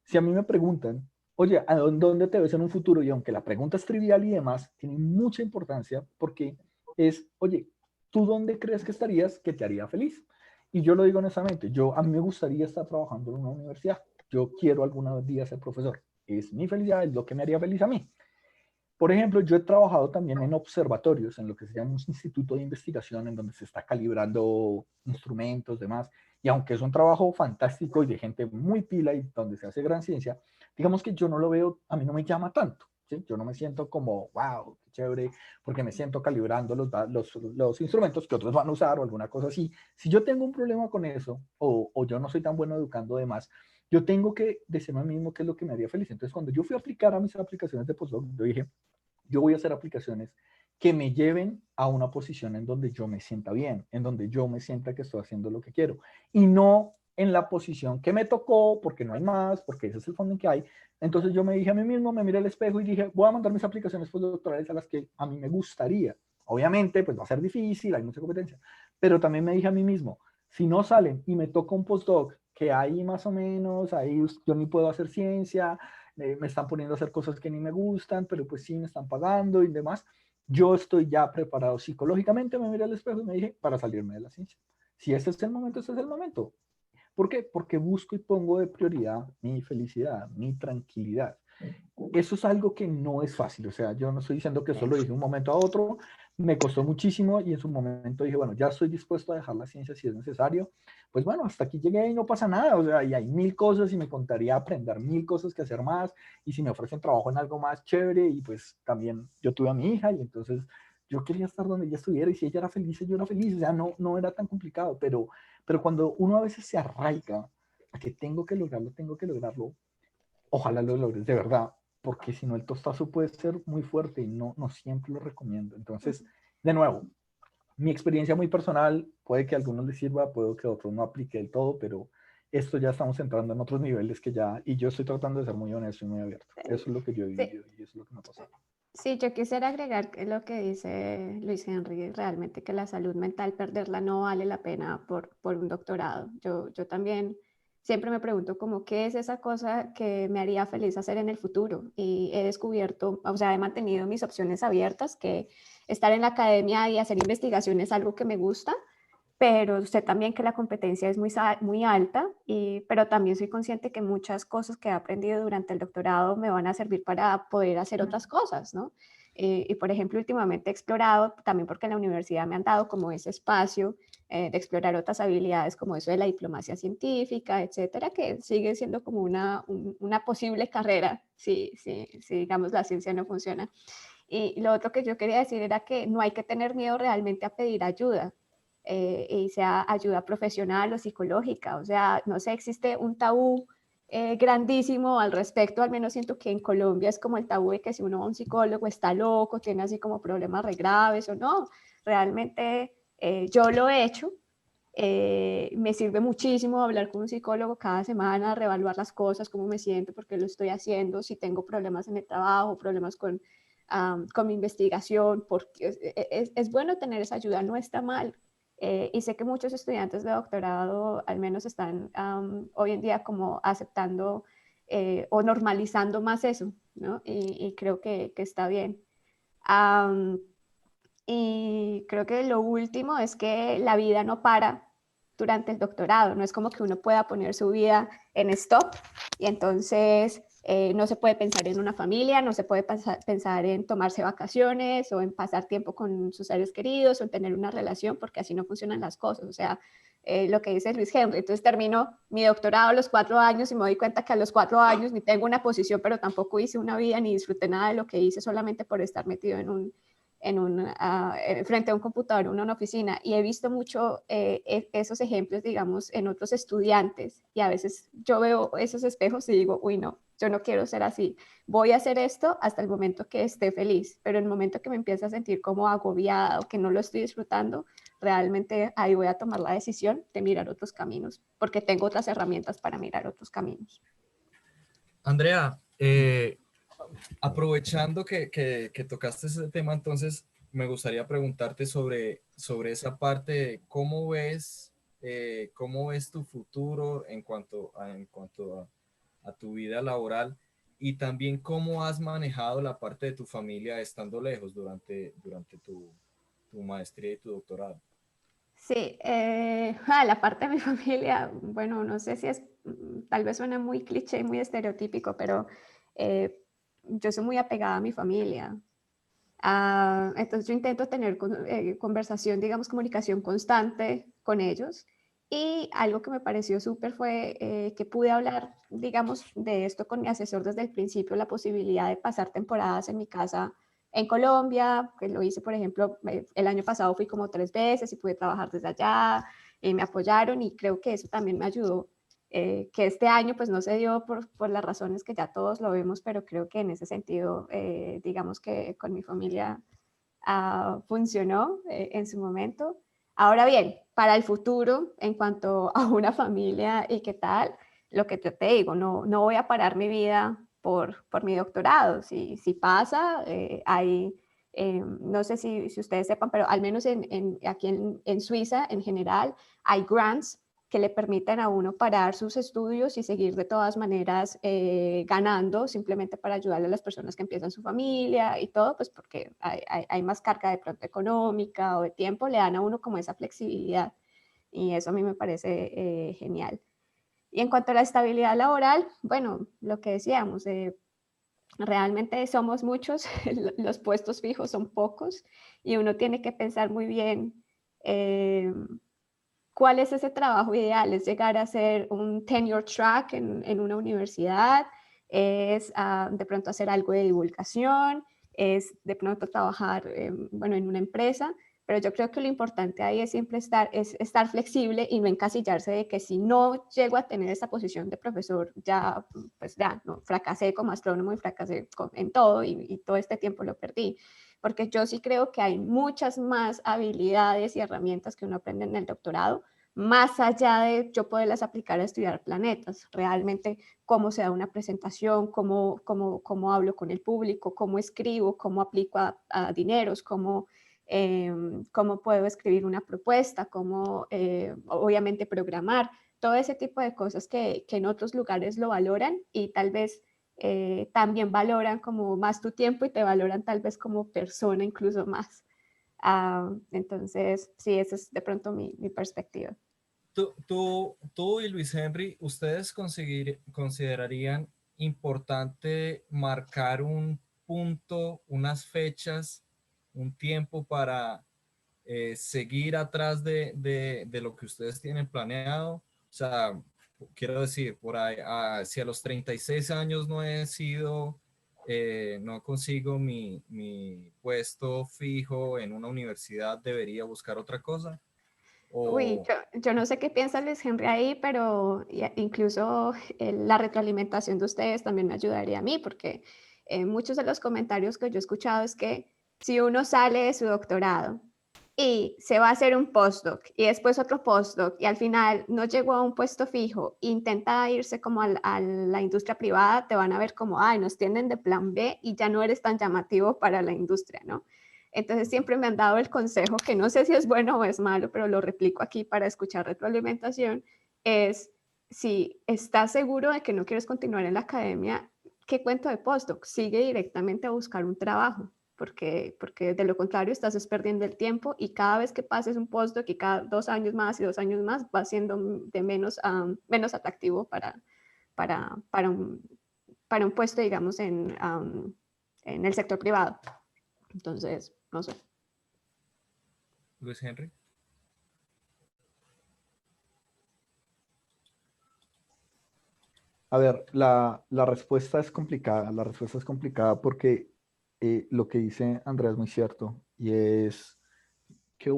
si a mí me preguntan, oye, ¿a dónde te ves en un futuro? Y aunque la pregunta es trivial y demás, tiene mucha importancia porque es, oye, ¿tú dónde crees que estarías que te haría feliz? Y yo lo digo honestamente, a mí me gustaría estar trabajando en una universidad. Yo quiero algún día ser profesor. Es mi felicidad, es lo que me haría feliz a mí. Por ejemplo, yo he trabajado también en observatorios, en lo que se llama un instituto de investigación, en donde se está calibrando instrumentos, demás. Y aunque es un trabajo fantástico y de gente muy pila y donde se hace gran ciencia, digamos que yo no lo veo, a mí no me llama tanto. ¿Sí? Yo no me siento como, wow, qué chévere, porque me siento calibrando los instrumentos que otros van a usar o alguna cosa así. Si yo tengo un problema con eso, o yo no soy tan bueno educando demás, yo tengo que decirme a mí mismo qué es lo que me haría feliz. Entonces, cuando yo fui a aplicar a mis aplicaciones de postdoc, yo dije, yo voy a hacer aplicaciones que me lleven a una posición en donde yo me sienta bien, en donde yo me sienta que estoy haciendo lo que quiero y no en la posición que me tocó porque no hay más, porque ese es el fondo en que hay. Entonces yo me dije a mí mismo, me miré al espejo y dije, voy a mandar mis aplicaciones postdoctorales a las que a mí me gustaría. Obviamente, pues va a ser difícil, hay mucha competencia, pero también me dije a mí mismo, si no salen y me toca un postdoc que ahí más o menos, ahí yo ni puedo hacer ciencia, me están poniendo a hacer cosas que ni me gustan, pero pues sí me están pagando y demás. Yo estoy ya preparado psicológicamente, me miré al espejo y me dije, para salirme de la ciencia. Si este es el momento, este es el momento. ¿Por qué? Porque busco y pongo de prioridad mi felicidad, mi tranquilidad. Eso es algo que no es fácil, o sea, yo no estoy diciendo que solo dije de un momento a otro, me costó muchísimo y en su momento dije, bueno, ya estoy dispuesto a dejar la ciencia si es necesario, pues bueno, hasta aquí llegué y no pasa nada, o sea, y hay 1000 cosas y me contaría aprender 1000 cosas que hacer más y si me ofrecen trabajo en algo más chévere y pues también yo tuve a mi hija y entonces yo quería estar donde ella estuviera y si ella era feliz, yo era feliz, o sea, no era tan complicado, pero cuando uno a veces se arraiga a que tengo que lograrlo, ojalá lo logres de verdad, porque si no el tostazo puede ser muy fuerte y no siempre lo recomiendo. Entonces, de nuevo, mi experiencia muy personal, puede que a algunos les sirva, puede que a otros no aplique del todo, pero esto ya estamos entrando en otros niveles que ya, y yo estoy tratando de ser muy honesto y muy abierto. Eso es lo que yo he vivido y eso es lo que me ha pasado. Sí, yo quisiera agregar que lo que dice Luis Henry, realmente que la salud mental, perderla no vale la pena por un doctorado. Yo también siempre me pregunto como qué es esa cosa que me haría feliz hacer en el futuro y he descubierto, o sea, he mantenido mis opciones abiertas, que estar en la academia y hacer investigación es algo que me gusta pero sé también que la competencia es muy alta, pero también soy consciente que muchas cosas que he aprendido durante el doctorado me van a servir para poder hacer otras cosas, ¿no? Y por ejemplo, últimamente he explorado, también porque en la universidad me han dado como ese espacio de explorar otras habilidades como eso de la diplomacia científica, etcétera, que sigue siendo como una posible carrera si digamos la ciencia no funciona. Y lo otro que yo quería decir era que no hay que tener miedo realmente a pedir ayuda, y sea ayuda profesional o psicológica. O sea, no sé, existe un tabú grandísimo al respecto, al menos siento que en Colombia es como el tabú de que si uno va a un psicólogo está loco, tiene así como problemas re graves o no. Realmente yo lo he hecho. Me sirve muchísimo hablar con un psicólogo cada semana, reevaluar las cosas, cómo me siento, por qué lo estoy haciendo, si tengo problemas en el trabajo, problemas con mi investigación, porque es bueno tener esa ayuda, no está mal. Y sé que muchos estudiantes de doctorado al menos están hoy en día como aceptando o normalizando más eso, ¿no? Y creo que está bien. Um, y creo que lo último es que la vida no para durante el doctorado. No es como que uno pueda poner su vida en stop y entonces no se puede pensar en una familia, no se puede pensar en tomarse vacaciones o en pasar tiempo con sus seres queridos o en tener una relación, porque así no funcionan las cosas. O sea, lo que dice Luis Henry. Entonces termino mi doctorado a los 4 años y me doy cuenta que a los 4 años ni tengo una posición, pero tampoco hice una vida ni disfruté nada de lo que hice solamente por estar metido frente a un computador, en una oficina, y he visto mucho esos ejemplos, digamos, en otros estudiantes, y a veces yo veo esos espejos y digo, uy, no, yo no quiero ser así, voy a hacer esto hasta el momento que esté feliz, pero en el momento que me empiece a sentir como agobiada o que no lo estoy disfrutando, realmente ahí voy a tomar la decisión de mirar otros caminos, porque tengo otras herramientas para mirar otros caminos. Andrea, aprovechando que tocaste ese tema, entonces me gustaría preguntarte sobre esa parte de cómo ves tu futuro en cuanto a tu vida laboral y también cómo has manejado la parte de tu familia estando lejos durante tu maestría y tu doctorado. Sí, la parte de mi familia, bueno, no sé si es, tal vez suena muy cliché, muy estereotípico, pero eh, yo soy muy apegada a mi familia. Entonces yo intento tener conversación, digamos, comunicación constante con ellos. Y algo que me pareció súper fue que pude hablar, digamos, de esto con mi asesor desde el principio, la posibilidad de pasar temporadas en mi casa en Colombia, que lo hice, por ejemplo, el año pasado fui como 3 veces y pude trabajar desde allá, me apoyaron y creo que eso también me ayudó, que este año pues no se dio por las razones que ya todos lo vemos, pero creo que en ese sentido, digamos que con mi familia funcionó en su momento. Ahora bien, para el futuro, en cuanto a una familia y qué tal, lo que yo te digo, no voy a parar mi vida por mi doctorado. Si pasa, no sé si ustedes sepan, pero al menos aquí en Suiza en general hay grants que le permiten a uno parar sus estudios y seguir de todas maneras ganando, simplemente para ayudarle a las personas que empiezan su familia y todo, pues porque hay más carga de pronto económica o de tiempo, le dan a uno como esa flexibilidad y eso a mí me parece genial. Y en cuanto a la estabilidad laboral, bueno, lo que decíamos, realmente somos muchos, los puestos fijos son pocos y uno tiene que pensar muy bien ¿cuál es ese trabajo ideal? ¿Es llegar a ser un tenure track en una universidad? ¿Es de pronto hacer algo de divulgación? ¿Es de pronto trabajar bueno, en una empresa? Pero yo creo que lo importante ahí es siempre estar flexible y no encasillarse de que si no llego a tener esa posición de profesor, ya, pues ya, no, fracasé como astrónomo y fracasé en todo y todo este tiempo lo perdí. Porque yo sí creo que hay muchas más habilidades y herramientas que uno aprende en el doctorado, más allá de yo poderlas aplicar a estudiar planetas, realmente cómo se da una presentación, cómo hablo con el público, cómo escribo, cómo aplico a dineros, cómo puedo escribir una propuesta, cómo obviamente programar, todo ese tipo de cosas que en otros lugares lo valoran y tal vez también valoran como más tu tiempo y te valoran tal vez como persona incluso más. Entonces, sí, esa es de pronto mi perspectiva. Tú y Luis Henry, ¿ustedes considerarían importante marcar un punto, unas fechas, un tiempo para seguir atrás de lo que ustedes tienen planeado? O sea, quiero decir, por ahí, si a los 36 años no he sido, no consigo mi puesto fijo en una universidad, ¿debería buscar otra cosa? Uy, O, yo no sé qué piensa Luis Henry ahí, pero incluso la retroalimentación de ustedes también me ayudaría a mí, porque muchos de los comentarios que yo he escuchado es que si uno sale de su doctorado y se va a hacer un postdoc y después otro postdoc y al final no llegó a un puesto fijo, intenta irse como a la industria privada, te van a ver como, ay, nos tienen de plan B y ya no eres tan llamativo para la industria, ¿no? Entonces siempre me han dado el consejo, que no sé si es bueno o es malo, pero lo replico aquí para escuchar retroalimentación, es si estás seguro de que no quieres continuar en la academia, ¿qué cuento de postdoc? Sigue directamente a buscar un trabajo, porque de lo contrario estás perdiendo el tiempo y cada vez que pases un postdoc y cada 2 años más y 2 años más va siendo de menos atractivo para un puesto, digamos, en el sector privado. Entonces, no sé. Luis Henry. A ver, la respuesta es complicada. La respuesta es complicada porque lo que dice Andrea es muy cierto. Y es que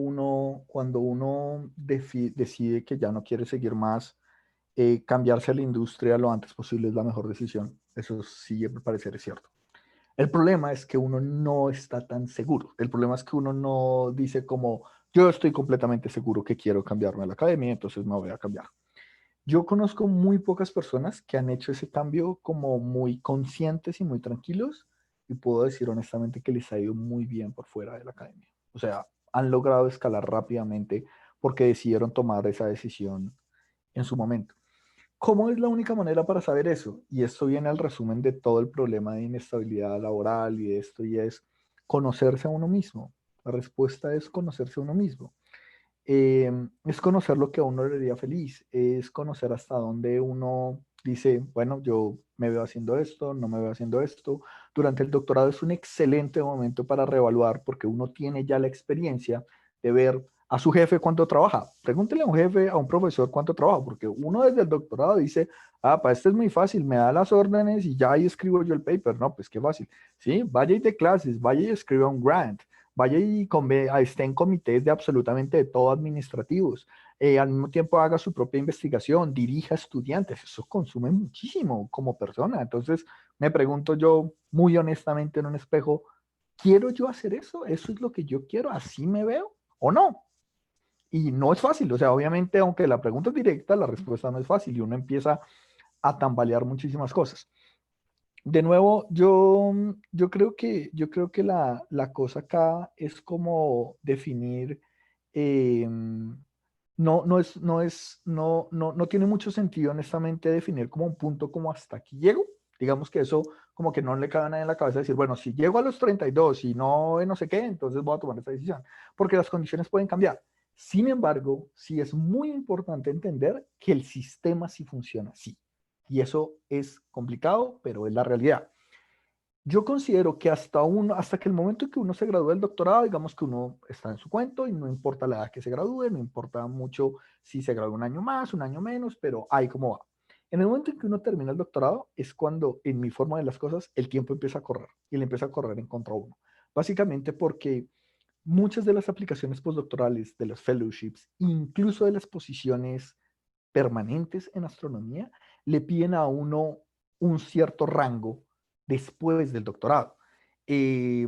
cuando uno decide que ya no quiere seguir más, cambiarse a la industria lo antes posible es la mejor decisión. Eso sí, me parece cierto. El problema es que uno no está tan seguro. El problema es que uno no dice como, yo estoy completamente seguro que quiero cambiarme a la academia, entonces me voy a cambiar. Yo conozco muy pocas personas que han hecho ese cambio como muy conscientes y muy tranquilos, y puedo decir honestamente que les ha ido muy bien por fuera de la academia. O sea, han logrado escalar rápidamente porque decidieron tomar esa decisión en su momento. ¿Cómo es la única manera para saber eso? Y esto viene al resumen de todo el problema de inestabilidad laboral y esto, y es conocerse a uno mismo. La respuesta es conocerse a uno mismo. Es conocer lo que a uno le haría feliz, es conocer hasta dónde uno dice, bueno, yo me veo haciendo esto, no me veo haciendo esto. Durante el doctorado es un excelente momento para reevaluar porque uno tiene ya la experiencia de ver a su jefe cuánto trabaja. Pregúntele a un jefe, a un profesor cuánto trabaja, porque uno desde el doctorado dice, ah, para esto es muy fácil, me da las órdenes y ya ahí escribo yo el paper. No, pues qué fácil. Sí, vaya y de clases, vaya y escriba un grant, vaya y esté en comités de absolutamente de todo administrativos. Al mismo tiempo haga su propia investigación, dirija estudiantes. Eso consume muchísimo como persona. Entonces me pregunto yo muy honestamente en un espejo, ¿quiero yo hacer eso? ¿Eso es lo que yo quiero? ¿Así me veo o no? Y no es fácil. O sea, obviamente, aunque la pregunta es directa, la respuesta no es fácil y uno empieza a tambalear muchísimas cosas. De nuevo, yo creo que la cosa acá es como definir, no tiene mucho sentido honestamente definir como un punto como hasta aquí llego. Digamos que eso como que no le cabe a nadie en la cabeza decir, bueno, si llego a los 32 y no sé qué, entonces voy a tomar esta decisión, porque las condiciones pueden cambiar. Sin embargo, sí es muy importante entender que el sistema sí funciona así. Y eso es complicado, pero es la realidad. Yo considero que hasta que el momento en que uno se gradúa del doctorado, digamos que uno está en su cuento y no importa la edad que se gradúe, no importa mucho si se gradúa un año más, un año menos, pero ahí como va. En el momento en que uno termina el doctorado es cuando, en mi forma de las cosas, el tiempo empieza a correr y le empieza a correr en contra a uno. Básicamente porque muchas de las aplicaciones postdoctorales, de los fellowships, incluso de las posiciones permanentes en astronomía, le piden a uno un cierto rango después del doctorado. Eh,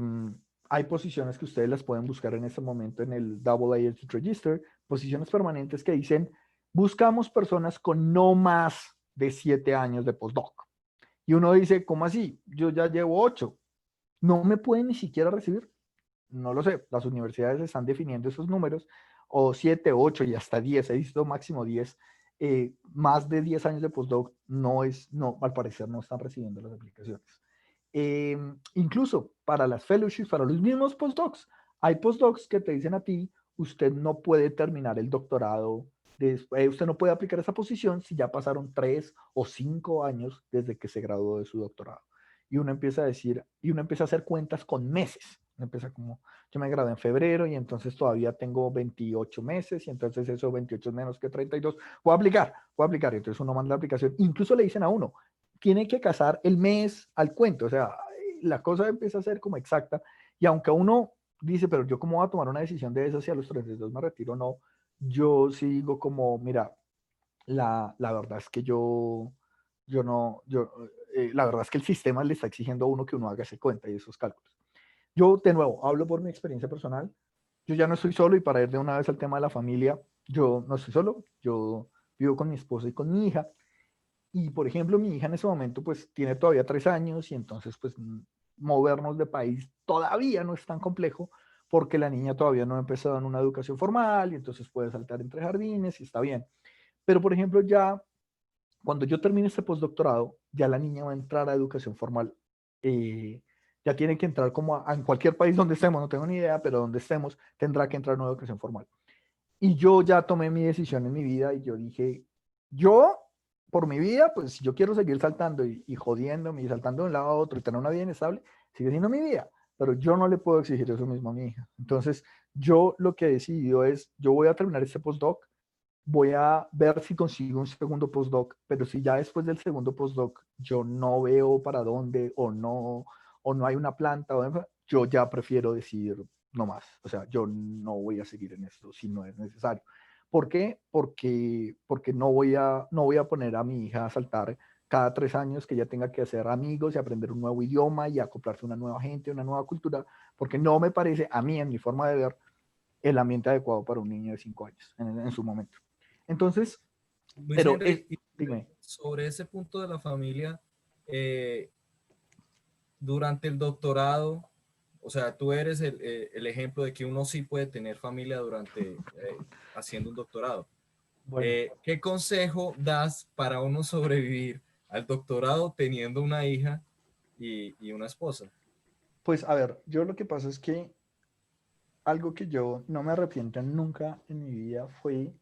Hay posiciones que ustedes las pueden buscar en este momento en el AA Register, posiciones permanentes que dicen, buscamos personas con no más de 7 años de postdoc. Y uno dice, ¿cómo así? Yo ya llevo 8. ¿No me pueden ni siquiera recibir? No lo sé. Las universidades están definiendo esos números, o 7, 8 y hasta 10. He visto máximo 10. Más de 10 años de postdoc no, al parecer no están recibiendo las aplicaciones. Incluso para las fellowships, para los mismos postdocs, Hay postdocs que te dicen a ti, usted no puede terminar el doctorado, usted no puede aplicar esa posición si ya pasaron 3 o 5 años desde que se graduó de su doctorado. Y uno empieza a decir, y uno empieza a hacer cuentas con meses. Uno empieza como, yo me gradué en febrero y entonces todavía tengo 28 meses y entonces eso 28 es menos que 32. Voy a aplicar. Y entonces uno manda la aplicación. Incluso le dicen a uno, tiene que casar el mes al cuento. O sea, la cosa empieza a ser como exacta. Y aunque uno dice, pero yo cómo voy a tomar una decisión de eso si a los 32 me retiro o no, yo sí digo como, mira, la verdad es que la verdad es que el sistema le está exigiendo a uno que uno haga ese cuenta y esos cálculos. Yo, de nuevo, hablo por mi experiencia personal. Yo ya no estoy solo y para ir de una vez al tema de la familia, yo no estoy solo, yo vivo con mi esposa y con mi hija. Y, por ejemplo, mi hija en ese momento, pues, tiene todavía 3 años y entonces, pues, movernos de país todavía no es tan complejo porque la niña todavía no ha empezado en una educación formal y entonces puede saltar entre jardines y está bien. Pero, por ejemplo, ya cuando yo termine este postdoctorado, ya la niña va a entrar a educación formal. Ya tiene que entrar como en cualquier país donde estemos, no tengo ni idea, pero donde estemos, tendrá que entrar a una educación formal. Y yo ya tomé mi decisión en mi vida y yo dije, yo, por mi vida, pues si yo quiero seguir saltando y jodiéndome y saltando de un lado a otro y tener una vida inestable, sigue siendo mi vida, pero yo no le puedo exigir eso mismo a mi hija. Entonces, yo lo que he decidido es, yo voy a terminar este postdoc, voy a ver si consigo un segundo postdoc, pero si ya después del segundo postdoc yo no veo para dónde o no hay una planta, yo ya prefiero decir no más. O sea, yo no voy a seguir en esto si no es necesario. ¿Por qué? Porque no voy a poner a mi hija a saltar cada 3 años que ella tenga que hacer amigos y aprender un nuevo idioma y acoplarse a una nueva gente, una nueva cultura, porque no me parece, a mí, en mi forma de ver, el ambiente adecuado para un niño de 5 años en su momento. Entonces, Luis pero Henry, dime. sobre ese punto de la familia, durante el doctorado, o sea, tú eres el ejemplo de que uno sí puede tener familia durante haciendo un doctorado. Bueno, ¿Qué consejo das para uno sobrevivir al doctorado teniendo una hija y una esposa? pues a ver, yo lo que pasa es que algo que yo no me arrepiento nunca en mi vida fue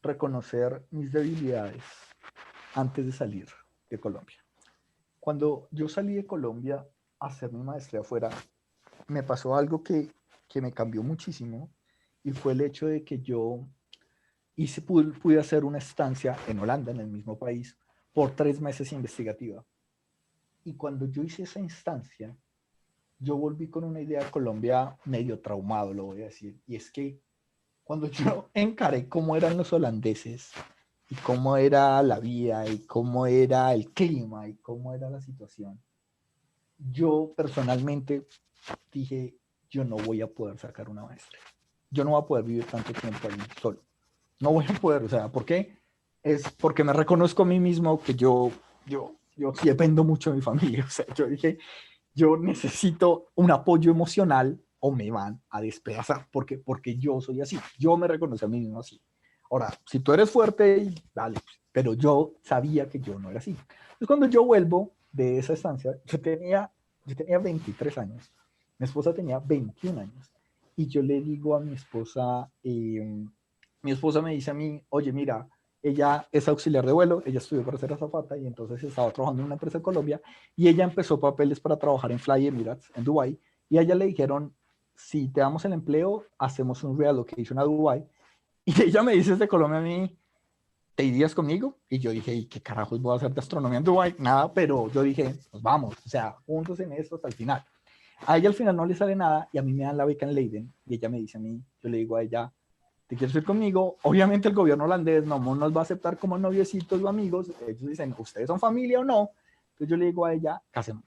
reconocer mis debilidades antes de salir de Colombia. Cuando yo salí de Colombia a hacer mi maestría afuera, me pasó algo que me cambió muchísimo y fue el hecho de que yo pude hacer una estancia en Holanda, en el mismo país, por 3 meses investigativa. Y cuando yo hice esa instancia, yo volví con una idea de Colombia medio traumado, lo voy a decir. Y es que cuando yo encaré cómo eran los holandeses y cómo era la vida y cómo era el clima y cómo era la situación, yo personalmente dije, yo no voy a poder sacar una maestría. Yo no voy a poder vivir tanto tiempo ahí solo. No voy a poder, o sea, ¿por qué? Es porque me reconozco a mí mismo que yo sí dependo mucho de mi familia. O sea, yo dije, yo necesito un apoyo emocional o me van a despedazar porque yo soy así. Yo me reconozco a mí mismo así. Ahora, si tú eres fuerte, dale, pero yo sabía que yo no era así. Entonces, cuando yo vuelvo de esa estancia, yo tenía 23 años, mi esposa tenía 21 años, y yo le digo a mi esposa me dice a mí, oye, mira, ella es auxiliar de vuelo, ella estudió para ser azafata y entonces estaba trabajando en una empresa en Colombia y ella empezó papeles para trabajar en Fly Emirates, en Dubái, y a ella le dijeron, si te damos el empleo, hacemos un relocation a Dubái. Y ella me dice desde Colombia a mí, ¿te irías conmigo? Y yo dije, ¿y qué carajos voy a hacer de astronomía en Dubái? Nada, pero yo dije, pues vamos, o sea, juntos en esto hasta el final. A ella al final no le sale nada y a mí me dan la beca en Leiden y ella me dice a mí, yo le digo a ella, ¿te quieres ir conmigo? Obviamente el gobierno holandés no nos va a aceptar como noviecitos o amigos, ellos dicen, ¿ustedes son familia o no? Entonces yo le digo a ella, casemos.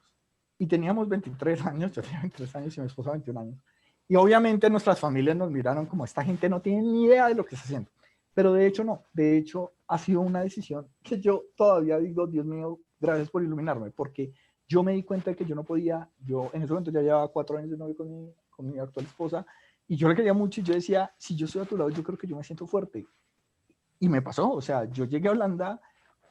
Y teníamos 23 años, yo tenía 23 años y mi esposa 21 años. Y obviamente nuestras familias nos miraron como, esta gente no tiene ni idea de lo que está haciendo. Pero de hecho no, de hecho ha sido una decisión que yo todavía digo, Dios mío, gracias por iluminarme, porque yo me di cuenta de que yo no podía, yo en ese momento ya llevaba 4 años de novio con mi actual esposa, y yo le quería mucho y yo decía, si yo estoy a tu lado, yo creo que yo me siento fuerte. Y me pasó, o sea, yo llegué a Holanda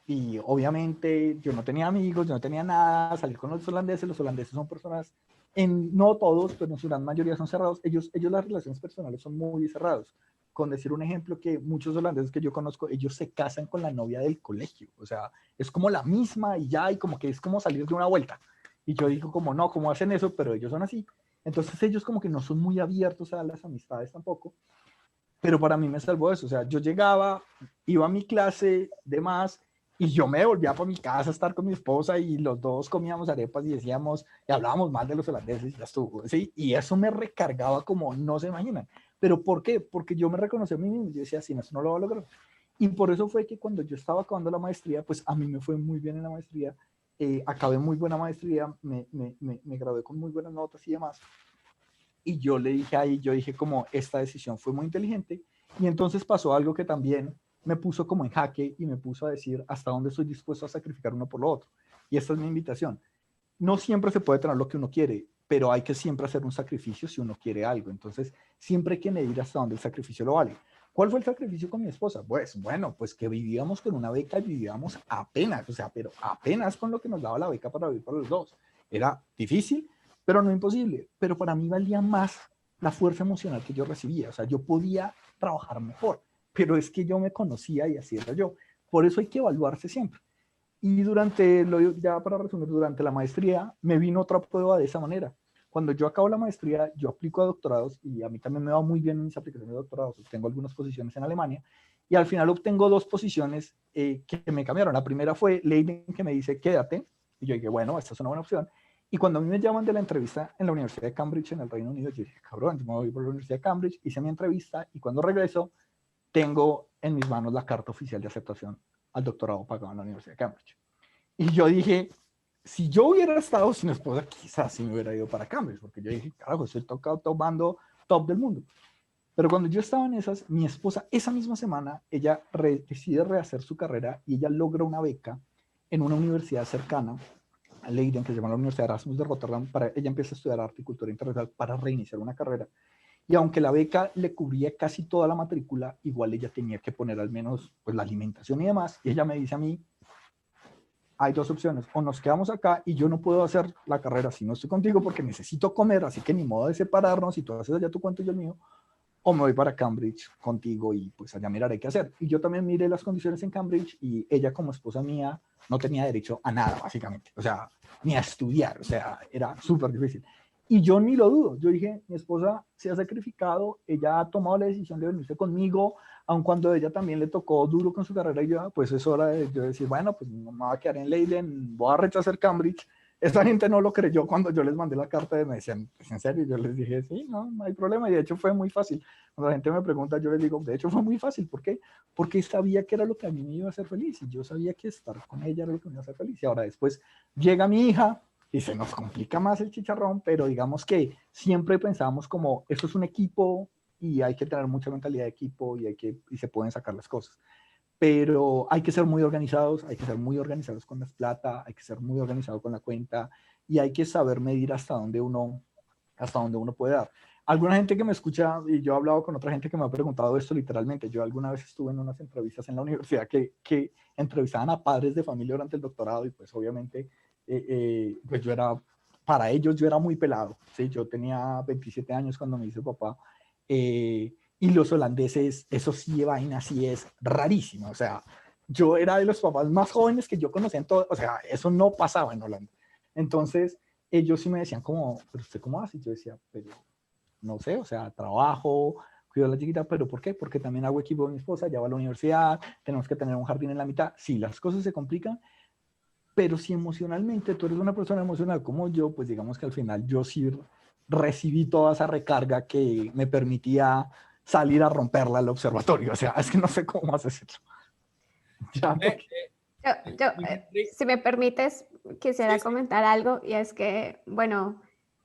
y obviamente yo no tenía amigos, yo no tenía nada, salir con los holandeses son personas no todos, pero en su gran mayoría son cerrados. Ellos las relaciones personales son muy cerrados. Con decir un ejemplo, que muchos holandeses que yo conozco, ellos se casan con la novia del colegio. O sea, es como la misma y ya, y como que es como salir de una vuelta. Y yo digo como, no, ¿cómo hacen eso? Pero ellos son así. Entonces ellos como que no son muy abiertos a las amistades tampoco. Pero para mí me salvó eso. O sea, yo llegaba, iba a mi clase, demás, y yo me volvía para mi casa a estar con mi esposa y los dos comíamos arepas y decíamos, y hablábamos mal de los holandeses y ya estuvo, ¿sí? Y eso me recargaba como no se imaginan. ¿Pero por qué? Porque yo me reconocí a mí mismo. Yo decía, sí, no, eso no lo voy a lograr. Y por eso fue que cuando yo estaba acabando la maestría, pues a mí me fue muy bien en la maestría. Acabé muy buena maestría, me gradué con muy buenas notas y demás. Y yo le dije ahí, yo dije como esta decisión fue muy inteligente. Y entonces pasó algo que también me puso como en jaque y me puso a decir hasta dónde estoy dispuesto a sacrificar uno por lo otro. Y esta es mi invitación. No siempre se puede tener lo que uno quiere, pero hay que siempre hacer un sacrificio si uno quiere algo. Entonces, siempre hay que medir hasta dónde el sacrificio lo vale. ¿Cuál fue el sacrificio con mi esposa? Pues, bueno, pues que vivíamos con una beca y vivíamos apenas, o sea, pero apenas con lo que nos daba la beca para vivir para los dos. Era difícil, pero no imposible. Pero para mí valía más la fuerza emocional que yo recibía. O sea, yo podía trabajar mejor, pero es que yo me conocía y así era yo. Por eso hay que evaluarse siempre. Y ya para resumir, durante la maestría me vino otra prueba de esa manera. Cuando yo acabo la maestría, yo aplico a doctorados y a mí también me va muy bien en mis aplicaciones de doctorados. Tengo algunas posiciones en Alemania y al final obtengo dos posiciones que me cambiaron. La primera fue Leiden, que me dice quédate, y yo dije, bueno, esta es una buena opción. Y cuando a mí me llaman de la entrevista en la Universidad de Cambridge, en el Reino Unido, yo dije, cabrón, yo me voy por la Universidad de Cambridge, hice mi entrevista y cuando regreso, tengo en mis manos la carta oficial de aceptación al doctorado pagado en la Universidad de Cambridge. Y yo dije, si yo hubiera estado sin esposa, quizás sí me hubiera ido para Cambridge, porque yo dije, carajo, estoy tomando top del mundo. Pero cuando yo estaba en esas, mi esposa, esa misma semana, ella decide rehacer su carrera y ella logra una beca en una universidad cercana a Leiden, que se llama la Universidad Erasmus de Rotterdam. Ella empieza a estudiar arte y cultura internacional para reiniciar una carrera. Y aunque la beca le cubría casi toda la matrícula, igual ella tenía que poner al menos pues, la alimentación y demás. Y ella me dice a mí, hay dos opciones, o nos quedamos acá y yo no puedo hacer la carrera si no estoy contigo porque necesito comer, así que ni modo de separarnos y tú haces allá tu cuento y yo el mío, o me voy para Cambridge contigo y pues allá miraré qué hacer. Y yo también miré las condiciones en Cambridge y ella como esposa mía no tenía derecho a nada, básicamente, o sea, ni a estudiar, o sea, era súper difícil. Y yo ni lo dudo, yo dije, mi esposa se ha sacrificado, ella ha tomado la decisión de venirse conmigo, aun cuando a ella también le tocó duro con su carrera y yo, pues es hora de yo decir, bueno, pues no me voy a quedar en Leiden, voy a rechazar Cambridge. Esta gente no lo creyó cuando yo les mandé la carta y me decían, ¿es en serio? Yo les dije, sí, no, no hay problema. Y de hecho fue muy fácil. Cuando la gente me pregunta, yo les digo, de hecho fue muy fácil. ¿Por qué? Porque sabía que era lo que a mí me iba a hacer feliz. Y yo sabía que estar con ella era lo que me iba a hacer feliz. Y ahora después llega mi hija y se nos complica más el chicharrón, pero digamos que siempre pensábamos como, esto es un equipo y hay que tener mucha mentalidad de equipo y se pueden sacar las cosas. Pero hay que ser muy organizados, hay que ser muy organizados con las plata, hay que ser muy organizados con la cuenta y hay que saber medir hasta dónde uno puede dar. Alguna gente que me escucha, y yo he hablado con otra gente que me ha preguntado esto literalmente, yo alguna vez estuve en unas entrevistas en la universidad que entrevistaban a padres de familia durante el doctorado y pues obviamente pues para ellos yo era muy pelado, ¿sí? Yo tenía 27 años cuando me hice papá, y los holandeses, eso sí de vaina, sí es rarísimo. O sea, yo era de los papás más jóvenes que yo conocía en todo, o sea, eso no pasaba en Holanda. Entonces, ellos sí me decían como, ¿pero usted cómo hace? Y yo decía, pero no sé, o sea, trabajo, cuido a la chiquita, ¿pero por qué? Porque también hago equipo con mi esposa, ya va a la universidad, tenemos que tener un jardín en la mitad. Sí, las cosas se complican, pero si emocionalmente tú eres una persona emocional como yo, pues digamos que al final yo sí recibí toda esa recarga que me permitía salir a romperla al observatorio. O sea, es que no sé cómo más decirlo. Ya, Si me permites, quisiera comentar algo, y es que, bueno,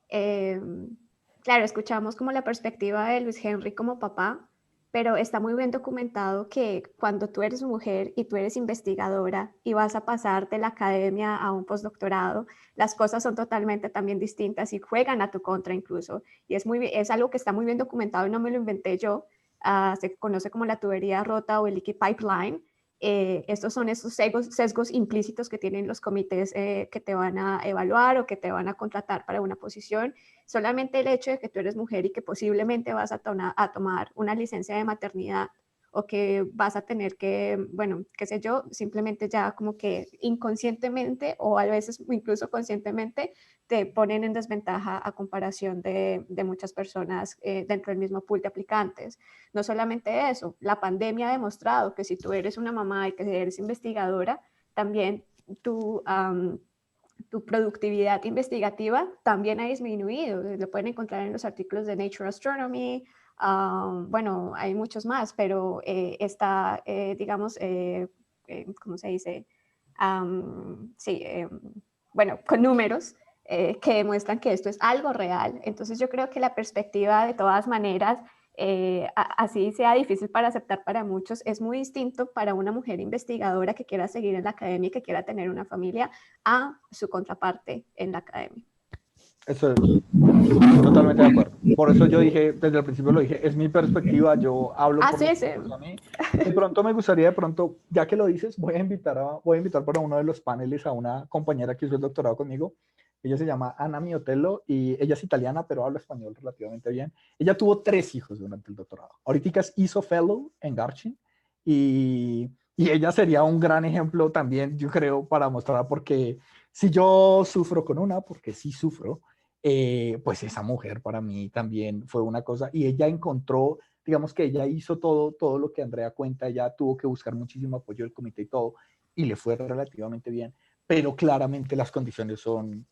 claro, escuchamos como la perspectiva de Luis Henry como papá, pero está muy bien documentado que cuando tú eres mujer y tú eres investigadora y vas a pasar de la academia a un postdoctorado, las cosas son totalmente también distintas y juegan a tu contra incluso. Y es algo que está muy bien documentado y no me lo inventé yo. Se conoce como la tubería rota o el leaky pipeline. estos son esos sesgos implícitos que tienen los comités que te van a evaluar o que te van a contratar para una posición. Solamente el hecho de que tú eres mujer y que posiblemente vas a tomar una licencia de maternidad o que vas a tener que, bueno, qué sé yo, simplemente ya como que inconscientemente o a veces incluso conscientemente te ponen en desventaja a comparación de muchas personas dentro del mismo pool de aplicantes. No solamente eso, la pandemia ha demostrado que si tú eres una mamá y que eres investigadora, también tu productividad investigativa también ha disminuido. Lo pueden encontrar en los artículos de Nature Astronomy. Bueno, hay muchos más, pero está, digamos, ¿cómo se dice? Sí, bueno, con números que demuestran que esto es algo real. Entonces yo creo que la perspectiva de todas maneras, así sea difícil para aceptar para muchos, es muy distinto para una mujer investigadora que quiera seguir en la academia y que quiera tener una familia a su contraparte en la academia. Eso es totalmente de acuerdo. Por eso yo dije, desde el principio lo dije, es mi perspectiva, yo hablo por Sí, lo sí. que pasó a mí. De pronto me gustaría, de pronto, ya que lo dices, voy a invitar para uno de los paneles a una compañera que hizo el doctorado conmigo. Ella se llama Ana Miotello y ella es italiana, pero habla español relativamente bien. Ella tuvo 3 hijos durante el doctorado. Ahorita hizo fellow en Garching y ella sería un gran ejemplo también, yo creo, para mostrar porque si yo sufro con una, porque sí sufro, pues esa mujer para mí también fue una cosa, y ella encontró, digamos que ella hizo todo lo que Andrea cuenta, ella tuvo que buscar muchísimo apoyo del comité y todo, y le fue relativamente bien, pero claramente las condiciones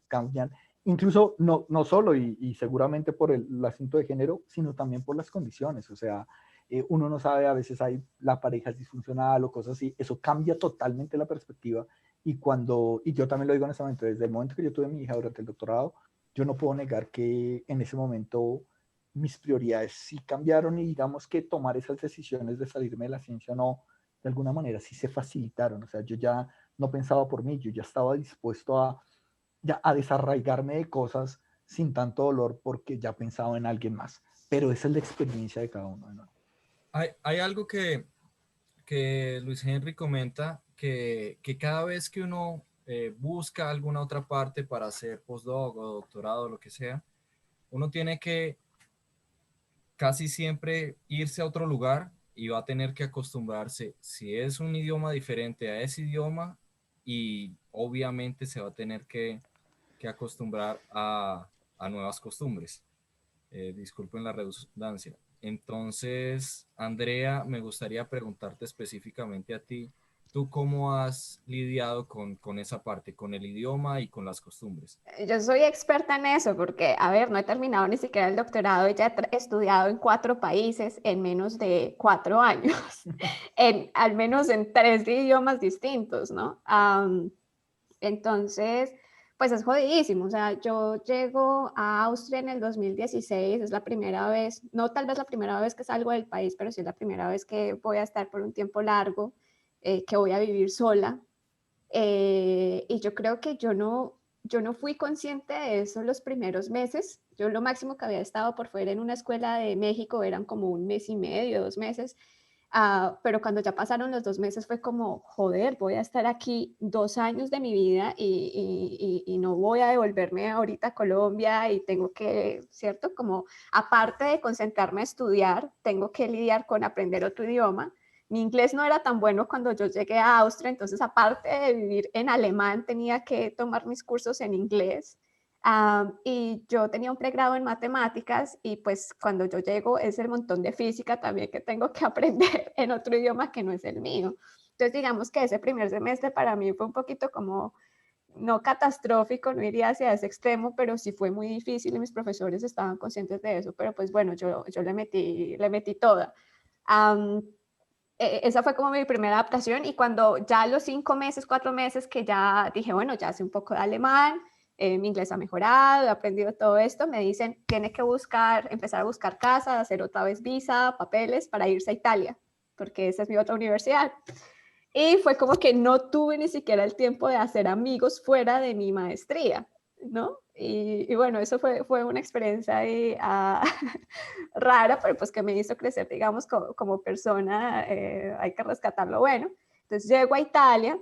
cambian, incluso no solo, y seguramente por el asunto de género, sino también por las condiciones, o sea, uno no sabe, a veces la pareja es disfuncional o cosas así, eso cambia totalmente la perspectiva, y yo también lo digo en ese momento, desde el momento que yo tuve a mi hija durante el doctorado, yo no puedo negar que en ese momento mis prioridades sí cambiaron y digamos que tomar esas decisiones de salirme de la ciencia o no, de alguna manera sí se facilitaron. O sea, yo ya no pensaba por mí, yo ya estaba dispuesto a desarraigarme de cosas sin tanto dolor porque ya pensaba en alguien más. Pero esa es la experiencia de cada uno, ¿no? Hay algo que Luis Henry comenta, que cada vez que uno busca alguna otra parte para hacer postdoc o doctorado, lo que sea, uno tiene que casi siempre irse a otro lugar y va a tener que acostumbrarse, si es un idioma diferente a ese idioma, y obviamente se va a tener que acostumbrar a nuevas costumbres. Disculpen la redundancia. Entonces, Andrea, me gustaría preguntarte específicamente a ti, ¿tú cómo has lidiado con esa parte, con el idioma y con las costumbres? Yo soy experta en eso porque, a ver, no he terminado ni siquiera el doctorado, ya he estudiado en 4 países en menos de 4 años, al menos en 3 idiomas distintos, ¿no? Entonces, pues es jodidísimo. O sea, yo llego a Austria en el 2016, es la primera vez, no tal vez la primera vez que salgo del país, pero sí es la primera vez que voy a estar por un tiempo largo, que voy a vivir sola. Y yo creo que yo no fui consciente de eso los primeros meses. Yo lo máximo que había estado por fuera en una escuela de México eran como 1 mes y medio, 2 meses. Pero cuando ya pasaron los 2 meses fue como, joder, voy a estar aquí 2 años de mi vida y no voy a devolverme ahorita a Colombia y tengo que, ¿cierto? Como aparte de concentrarme a estudiar, tengo que lidiar con aprender otro idioma. Mi inglés no era tan bueno cuando yo llegué a Austria, entonces aparte de vivir en alemán, tenía que tomar mis cursos en inglés. Y yo tenía un pregrado en matemáticas y pues cuando yo llego es el montón de física también que tengo que aprender en otro idioma que no es el mío. Entonces digamos que ese primer semestre para mí fue un poquito como, no catastrófico, no iría hacia ese extremo, pero sí fue muy difícil y mis profesores estaban conscientes de eso, pero pues bueno, yo le metí toda. Esa fue como mi primera adaptación y cuando ya a los 5 meses, 4 meses que ya dije, bueno, ya sé un poco de alemán, mi inglés ha mejorado, he aprendido todo esto, me dicen, tiene que empezar a buscar casa, hacer otra vez visa, papeles para irse a Italia, porque esa es mi otra universidad. Y fue como que no tuve ni siquiera el tiempo de hacer amigos fuera de mi maestría, ¿no? Y bueno, eso fue una experiencia ahí, rara, pero pues que me hizo crecer, digamos, como persona, hay que rescatar lo bueno. Entonces llego a Italia,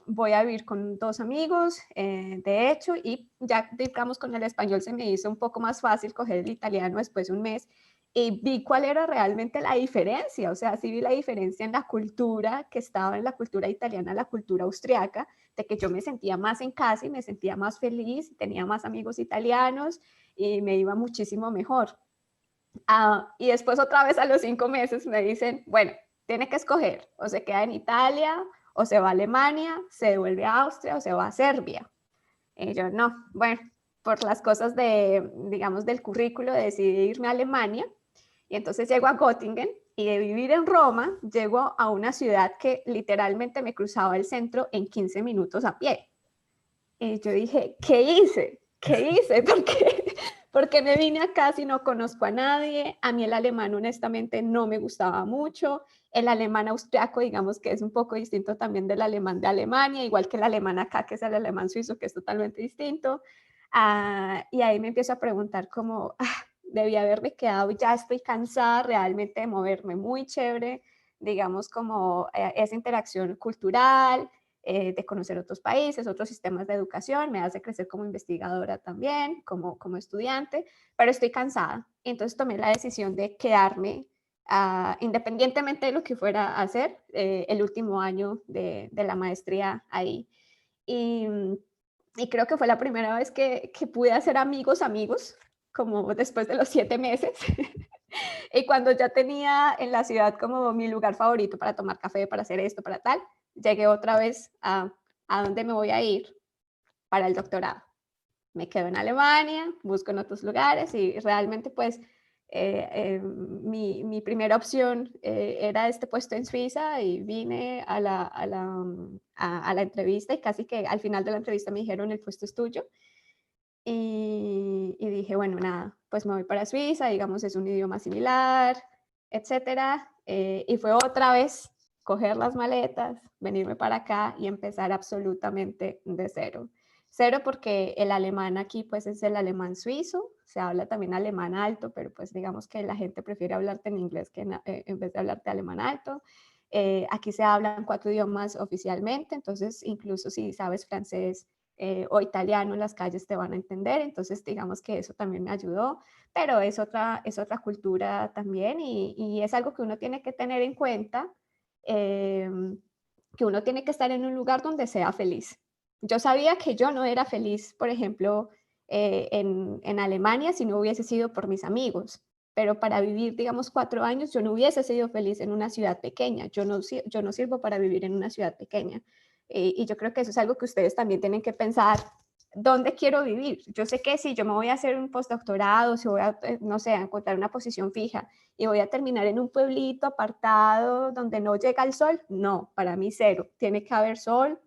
voy a vivir con 2 amigos, de hecho, y ya digamos con el español se me hizo un poco más fácil coger el italiano después de un mes, y vi cuál era realmente la diferencia, o sea, sí vi la diferencia en la cultura que estaba en la cultura italiana, la cultura austriaca, de que yo me sentía más en casa y me sentía más feliz, tenía más amigos italianos y me iba muchísimo mejor. Y después otra vez a los 5 meses me dicen, bueno, tiene que escoger, o se queda en Italia, o se va a Alemania, se devuelve a Austria, o se va a Serbia. Y yo, no, bueno, por las cosas de, digamos, del currículo, decidí irme a Alemania, y entonces llego a Göttingen, y de vivir en Roma, llego a una ciudad que literalmente me cruzaba el centro en 15 minutos a pie. Y yo dije, ¿qué hice? ¿Qué hice? Porque me vine acá si no conozco a nadie. A mí el alemán honestamente no me gustaba mucho. El alemán austriaco, digamos que es un poco distinto también del alemán de Alemania, igual que el alemán acá, que es el alemán suizo, que es totalmente distinto. Y ahí me empiezo a preguntar como, debí haberme quedado, ya estoy cansada realmente de moverme, muy chévere, digamos como esa interacción cultural, de conocer otros países, otros sistemas de educación, me hace crecer como investigadora también, como estudiante, pero estoy cansada. Entonces tomé la decisión de quedarme, independientemente de lo que fuera a hacer, el último año de la maestría ahí. Y, y creo que fue la primera vez que pude hacer amigos, como después de los 7 meses. Y cuando ya tenía en la ciudad como mi lugar favorito para tomar café, para hacer esto, para tal, llegué otra vez a dónde me voy a ir para el doctorado. Me quedo en Alemania, busco en otros lugares y realmente pues mi primera opción era este puesto en Suiza y vine a la entrevista y casi que al final de la entrevista me dijeron el puesto es tuyo. Y dije, bueno, nada, pues me voy para Suiza, digamos, es un idioma similar, etcétera. Y fue otra vez coger las maletas, venirme para acá y empezar absolutamente de cero. Cero porque el alemán aquí pues es el alemán suizo, se habla también alemán alto, pero pues digamos que la gente prefiere hablarte en inglés que en vez de hablarte alemán alto. Aquí se hablan 4 idiomas oficialmente, entonces incluso si sabes francés, o italiano en las calles te van a entender, entonces digamos que eso también me ayudó, pero es otra cultura también y es algo que uno tiene que tener en cuenta, eh, que uno tiene que estar en un lugar donde sea feliz. Yo sabía que yo no era feliz, por ejemplo, en Alemania si no hubiese sido por mis amigos, pero para vivir, digamos, 4 años, yo no hubiese sido feliz en una ciudad pequeña, yo no sirvo para vivir en una ciudad pequeña. Y yo creo que eso es algo que ustedes también tienen que pensar, ¿dónde quiero vivir? Yo sé que si yo me voy a hacer un postdoctorado, si voy a, no sé, a encontrar una posición fija y voy a terminar en un pueblito apartado donde no llega el sol, no, para mí cero. Tiene que haber sol,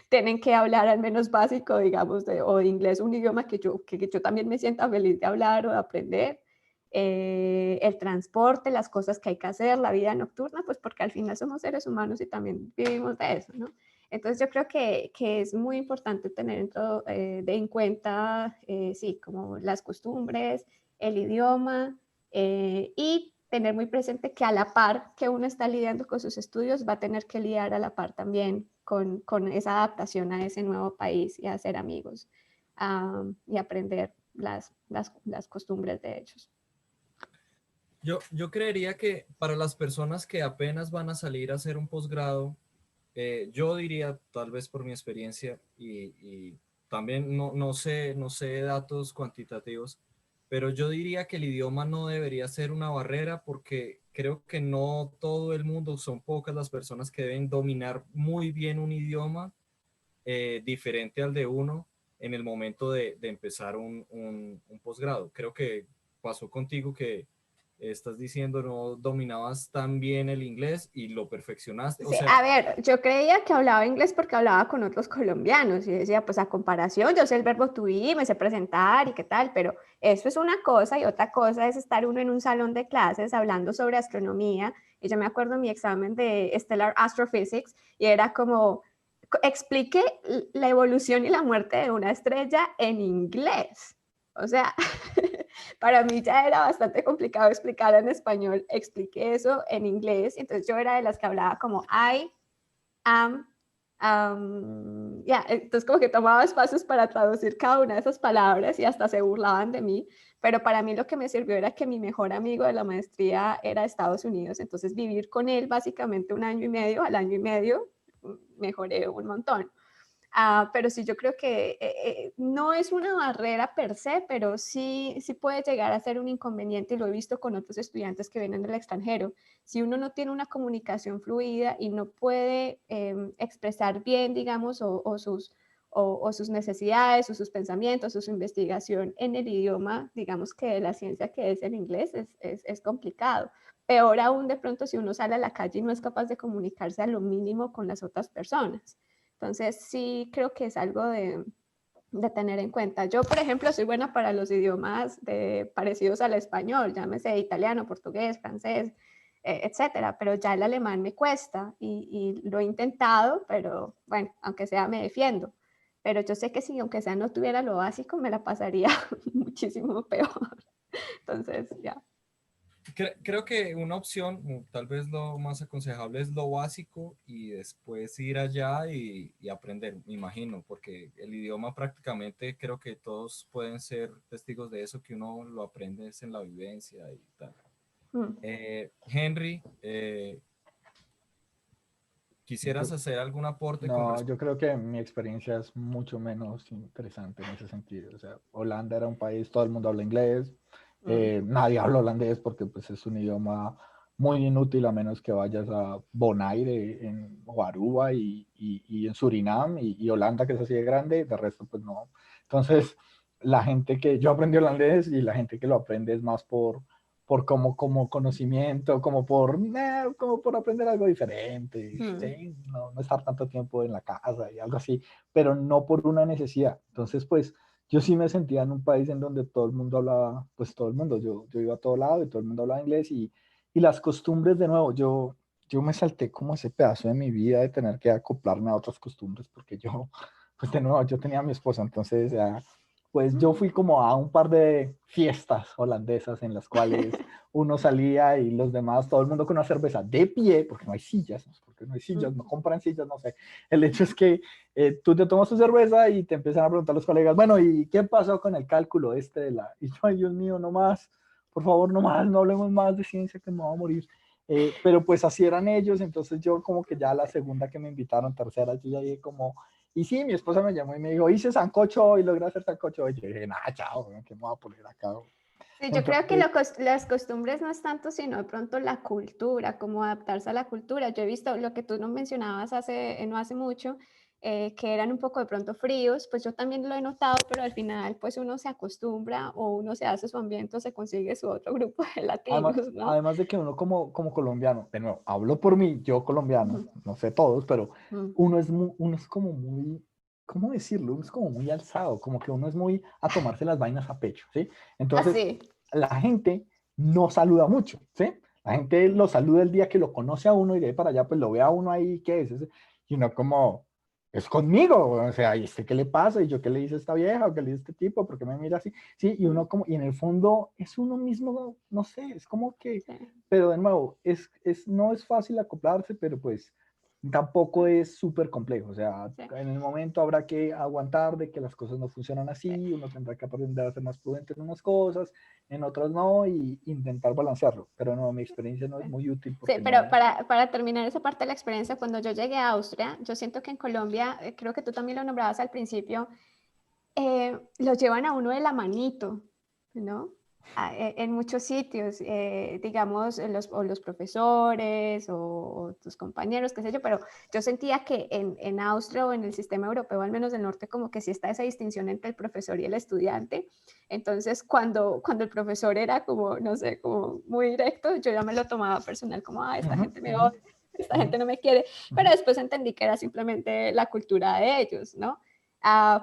tienen que hablar al menos básico, digamos, o de inglés, un idioma que yo también me sienta feliz de hablar o de aprender. El transporte, las cosas que hay que hacer, la vida nocturna, pues porque al final somos seres humanos y también vivimos de eso, ¿no? Entonces yo creo que es muy importante tener en cuenta, sí, como las costumbres, el idioma y tener muy presente que a la par que uno está lidiando con sus estudios, va a tener que lidiar a la par también con esa adaptación a ese nuevo país y a hacer amigos y aprender las costumbres de ellos. Yo creería que para las personas que apenas van a salir a hacer un posgrado, yo diría, tal vez por mi experiencia y también no sé datos cuantitativos, pero yo diría que el idioma no debería ser una barrera porque creo que no todo el mundo, son pocas las personas que deben dominar muy bien un idioma diferente al de uno en el momento de empezar un posgrado. Creo que pasó contigo que estás diciendo no dominabas tan bien el inglés y lo perfeccionaste. O Sí, sea, a ver, yo creía que hablaba inglés porque hablaba con otros colombianos y decía, pues a comparación, yo sé el verbo to be, me sé presentar y qué tal, pero eso es una cosa y otra cosa es estar uno en un salón de clases hablando sobre astronomía. Y yo me acuerdo mi examen de Stellar Astrophysics y era como, explique la evolución y la muerte de una estrella en inglés. O sea, para mí ya era bastante complicado explicar en español, expliqué eso en inglés, entonces yo era de las que hablaba como I am, entonces como que tomaba espacios para traducir cada una de esas palabras y hasta se burlaban de mí, pero para mí lo que me sirvió era que mi mejor amigo de la maestría era de Estados Unidos, entonces vivir con él básicamente un año y medio, al año y medio mejoré un montón. Pero sí, yo creo que no es una barrera per se, pero sí puede llegar a ser un inconveniente y lo he visto con otros estudiantes que vienen del extranjero. Si uno no tiene una comunicación fluida y no puede expresar bien, digamos, o sus necesidades, o sus pensamientos, o su investigación en el idioma, digamos que de la ciencia que es el inglés, es complicado. Peor aún de pronto si uno sale a la calle y no es capaz de comunicarse a lo mínimo con las otras personas. Entonces, sí creo que es algo de tener en cuenta. Yo, por ejemplo, soy buena para los idiomas parecidos al español, llámese italiano, portugués, francés, etcétera, pero ya el alemán me cuesta y lo he intentado, pero bueno, aunque sea me defiendo. Pero yo sé que si aunque sea no tuviera lo básico, me la pasaría muchísimo peor. Entonces, ya. Creo que una opción, tal vez lo más aconsejable es lo básico y después ir allá y aprender, me imagino, porque el idioma prácticamente creo que todos pueden ser testigos de eso, que uno lo aprende es en la vivencia y tal. Henry, ¿quisieras hacer algún aporte con No, respecto? yo creo que mi experiencia es mucho menos interesante en ese sentido. O sea, Holanda era un país, todo el mundo habla inglés, nadie habla holandés porque pues, es un idioma muy inútil a menos que vayas a Bonaire o Aruba y en Surinam y Holanda, que es así de grande, de resto pues no. Entonces, la gente que yo aprendí holandés y la gente que lo aprende es más por como conocimiento, como por aprender algo diferente, ¿sí? No estar tanto tiempo en la casa y algo así, pero no por una necesidad. Entonces, pues, yo sí me sentía en un país en donde todo el mundo hablaba, pues todo el mundo, yo iba a todo lado y todo el mundo hablaba inglés y las costumbres, de nuevo, yo me salté como ese pedazo de mi vida de tener que acoplarme a otras costumbres, porque yo, pues de nuevo, yo tenía a mi esposa, entonces pues yo fui como a un par de fiestas holandesas en las cuales uno salía y los demás, todo el mundo con una cerveza de pie, porque no hay sillas, no compran sillas, no sé. El hecho es que tú te tomas tu cerveza y te empiezan a preguntar los colegas, bueno, ¿y qué pasó con el cálculo este de la? Y yo, ay, Dios mío, no más, por favor, no más, no hablemos más de ciencia que me voy a morir. Pero pues así eran ellos, entonces yo como que ya la segunda que me invitaron, tercera, yo ya dije como y sí, mi esposa me llamó y me dijo, hice sancocho y logré hacer sancocho. Y yo dije, nah, chao, ¿qué me voy a poner acá? Sí, yo creo que Entonces, las costumbres no es tanto, sino de pronto la cultura, cómo adaptarse a la cultura. Yo he visto lo que tú nos mencionabas no hace mucho, que eran un poco de pronto fríos, pues yo también lo he notado, pero al final pues uno se acostumbra o uno se hace su ambiente o se consigue su otro grupo de además, latinos, ¿no? además de que uno como colombiano, de nuevo, hablo por mí, yo colombiano, Ujú, no sé todos, pero ujú. uno es como muy, ¿cómo decirlo? Uno es como muy alzado, como que uno es muy a tomarse las vainas a pecho, ¿sí? Entonces, Así. la gente no saluda mucho, ¿sí? La gente lo saluda el día que lo conoce a uno y de ahí para allá, pues lo ve a uno ahí, ¿qué es? Y uno como, es conmigo, o sea, ¿y este qué le pasa? ¿Y yo qué le hice a esta vieja? ¿O qué le hice a este tipo? ¿Por qué me mira así? Sí, y uno como, y en el fondo es uno mismo, no sé, es como que, Sí. pero de nuevo, no es fácil acoplarse, pero pues tampoco es súper complejo, o sea, Sí. en el momento habrá que aguantar de que las cosas no funcionan así, uno tendrá que aprender a ser más prudente en unas cosas, en otras no, y intentar balancearlo, pero no, mi experiencia no es muy útil Sí, porque pero no. para terminar esa parte de la experiencia, cuando yo llegué a Austria, yo siento que en Colombia, creo que tú también lo nombrabas al principio, lo llevan a uno de la manito, ¿no? En muchos sitios, digamos, o los profesores o tus compañeros, qué sé yo, pero yo sentía que en Austria o en el sistema europeo, al menos del norte, como que sí está esa distinción entre el profesor y el estudiante. Entonces, cuando el profesor era como, no sé, como muy directo, yo ya me lo tomaba personal, como, ah, esta gente me odia, esta gente no me quiere, pero después entendí que era simplemente la cultura de ellos, ¿no?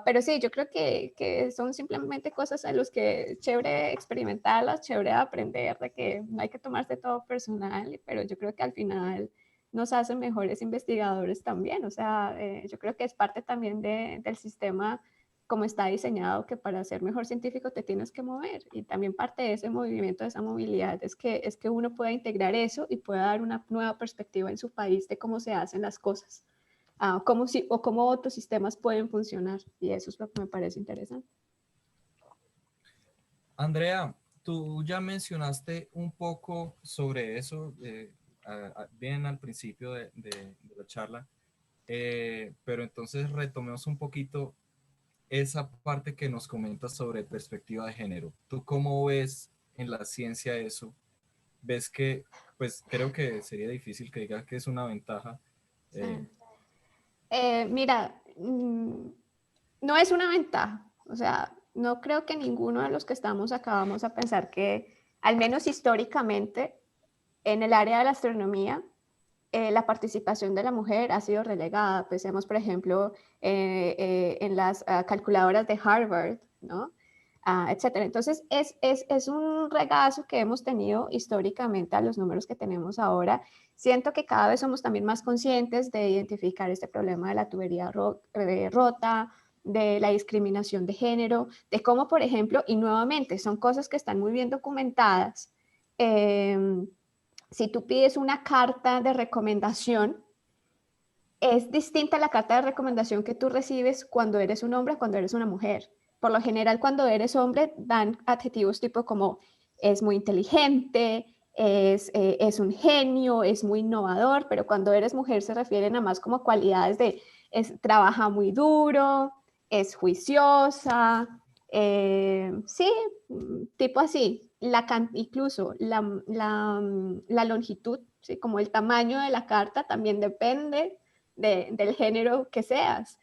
Pero sí, yo creo que son simplemente cosas a las que es chévere experimentarlas, chévere aprender, de que no hay que tomarse todo personal, pero yo creo que al final nos hacen mejores investigadores también. O sea, yo creo que es parte también del sistema como está diseñado, que para ser mejor científico te tienes que mover. Y también parte de ese movimiento, de esa movilidad, es que uno pueda integrar eso y pueda dar una nueva perspectiva en su país de cómo se hacen las cosas, cómo otros sistemas pueden funcionar. Y eso es lo que me parece interesante. Andrea, tú ya mencionaste un poco sobre eso bien al principio de la charla, pero entonces retomemos un poquito esa parte que nos comentas sobre perspectiva de género. ¿Tú cómo ves en la ciencia eso? ¿Ves que, pues creo que sería difícil que digas que es una ventaja? Mira, no es una ventaja. O sea, no creo que ninguno de los que estamos acá vamos a pensar que, al menos históricamente, en el área de la astronomía, la participación de la mujer ha sido relegada. Pensemos, por ejemplo, en las calculadoras de Harvard, ¿no? Etcétera. Entonces, es un regazo que hemos tenido históricamente a los números que tenemos ahora. Siento que cada vez somos también más conscientes de identificar este problema de la tubería rota, de la discriminación de género, de cómo, por ejemplo, y nuevamente, son cosas que están muy bien documentadas. Si tú pides una carta de recomendación, es distinta la carta de recomendación que tú recibes cuando eres un hombre a cuando eres una mujer. Por lo general, cuando eres hombre, dan adjetivos tipo como es muy inteligente, es un genio, es muy innovador, pero cuando eres mujer se refieren a más como cualidades de trabaja muy duro, es juiciosa, sí, tipo así. Incluso la longitud, ¿sí? Como el tamaño de la carta también depende del género que seas.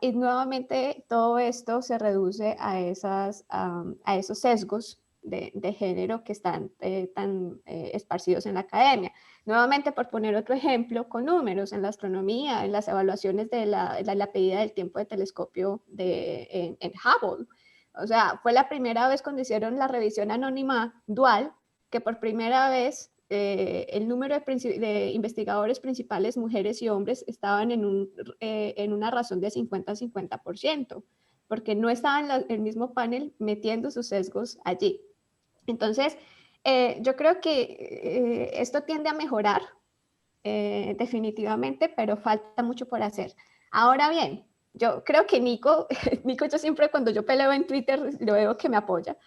Y nuevamente todo esto se reduce a esos sesgos de género que están tan esparcidos en la academia. Nuevamente, por poner otro ejemplo, con números en la astronomía, en las evaluaciones de la medida del tiempo de telescopio en Hubble. O sea, fue la primera vez cuando hicieron la revisión anónima dual que por primera vez el número de investigadores principales, mujeres y hombres, estaban en una razón de 50-50%, porque no estaban en el mismo panel metiendo sus sesgos allí. Entonces, yo creo que esto tiende a mejorar definitivamente, pero falta mucho por hacer. Ahora bien, yo creo que Nico, yo siempre cuando yo peleo en Twitter, lo veo que me apoya.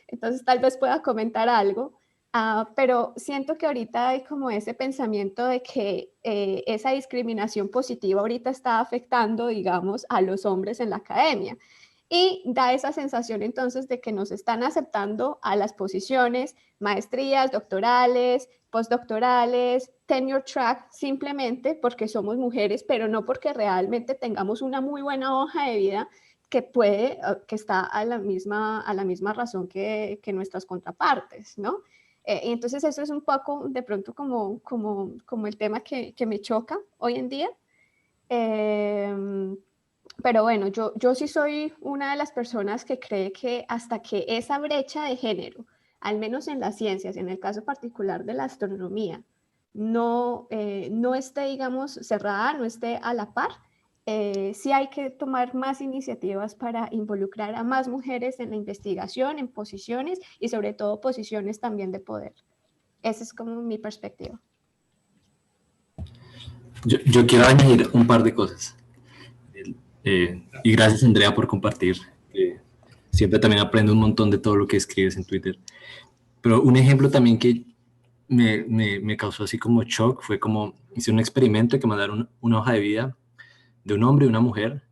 Entonces tal vez pueda comentar algo. Pero siento que ahorita hay como ese pensamiento de que esa discriminación positiva ahorita está afectando, digamos, a los hombres en la academia. Y da esa sensación entonces de que nos están aceptando a las posiciones, maestrías, doctorales, postdoctorales, tenure track, simplemente porque somos mujeres, pero no porque realmente tengamos una muy buena hoja de vida que está a la misma razón que nuestras contrapartes, ¿no? Y entonces eso es un poco de pronto como el tema que me choca hoy en día. Pero bueno, yo sí soy una de las personas que cree que hasta que esa brecha de género, al menos en las ciencias, en el caso particular de la astronomía, no esté, digamos, cerrada, no esté a la par, sí hay que tomar más iniciativas para involucrar a más mujeres en la investigación, en posiciones y sobre todo posiciones también de poder. Esa es como mi perspectiva. Yo quiero añadir un par de cosas. Y gracias, Andrea, por compartir. Siempre también aprendo un montón de todo lo que escribes en Twitter. Pero un ejemplo también que me causó así como shock fue como hice un experimento que mandaron una hoja de vida de un hombre y una mujer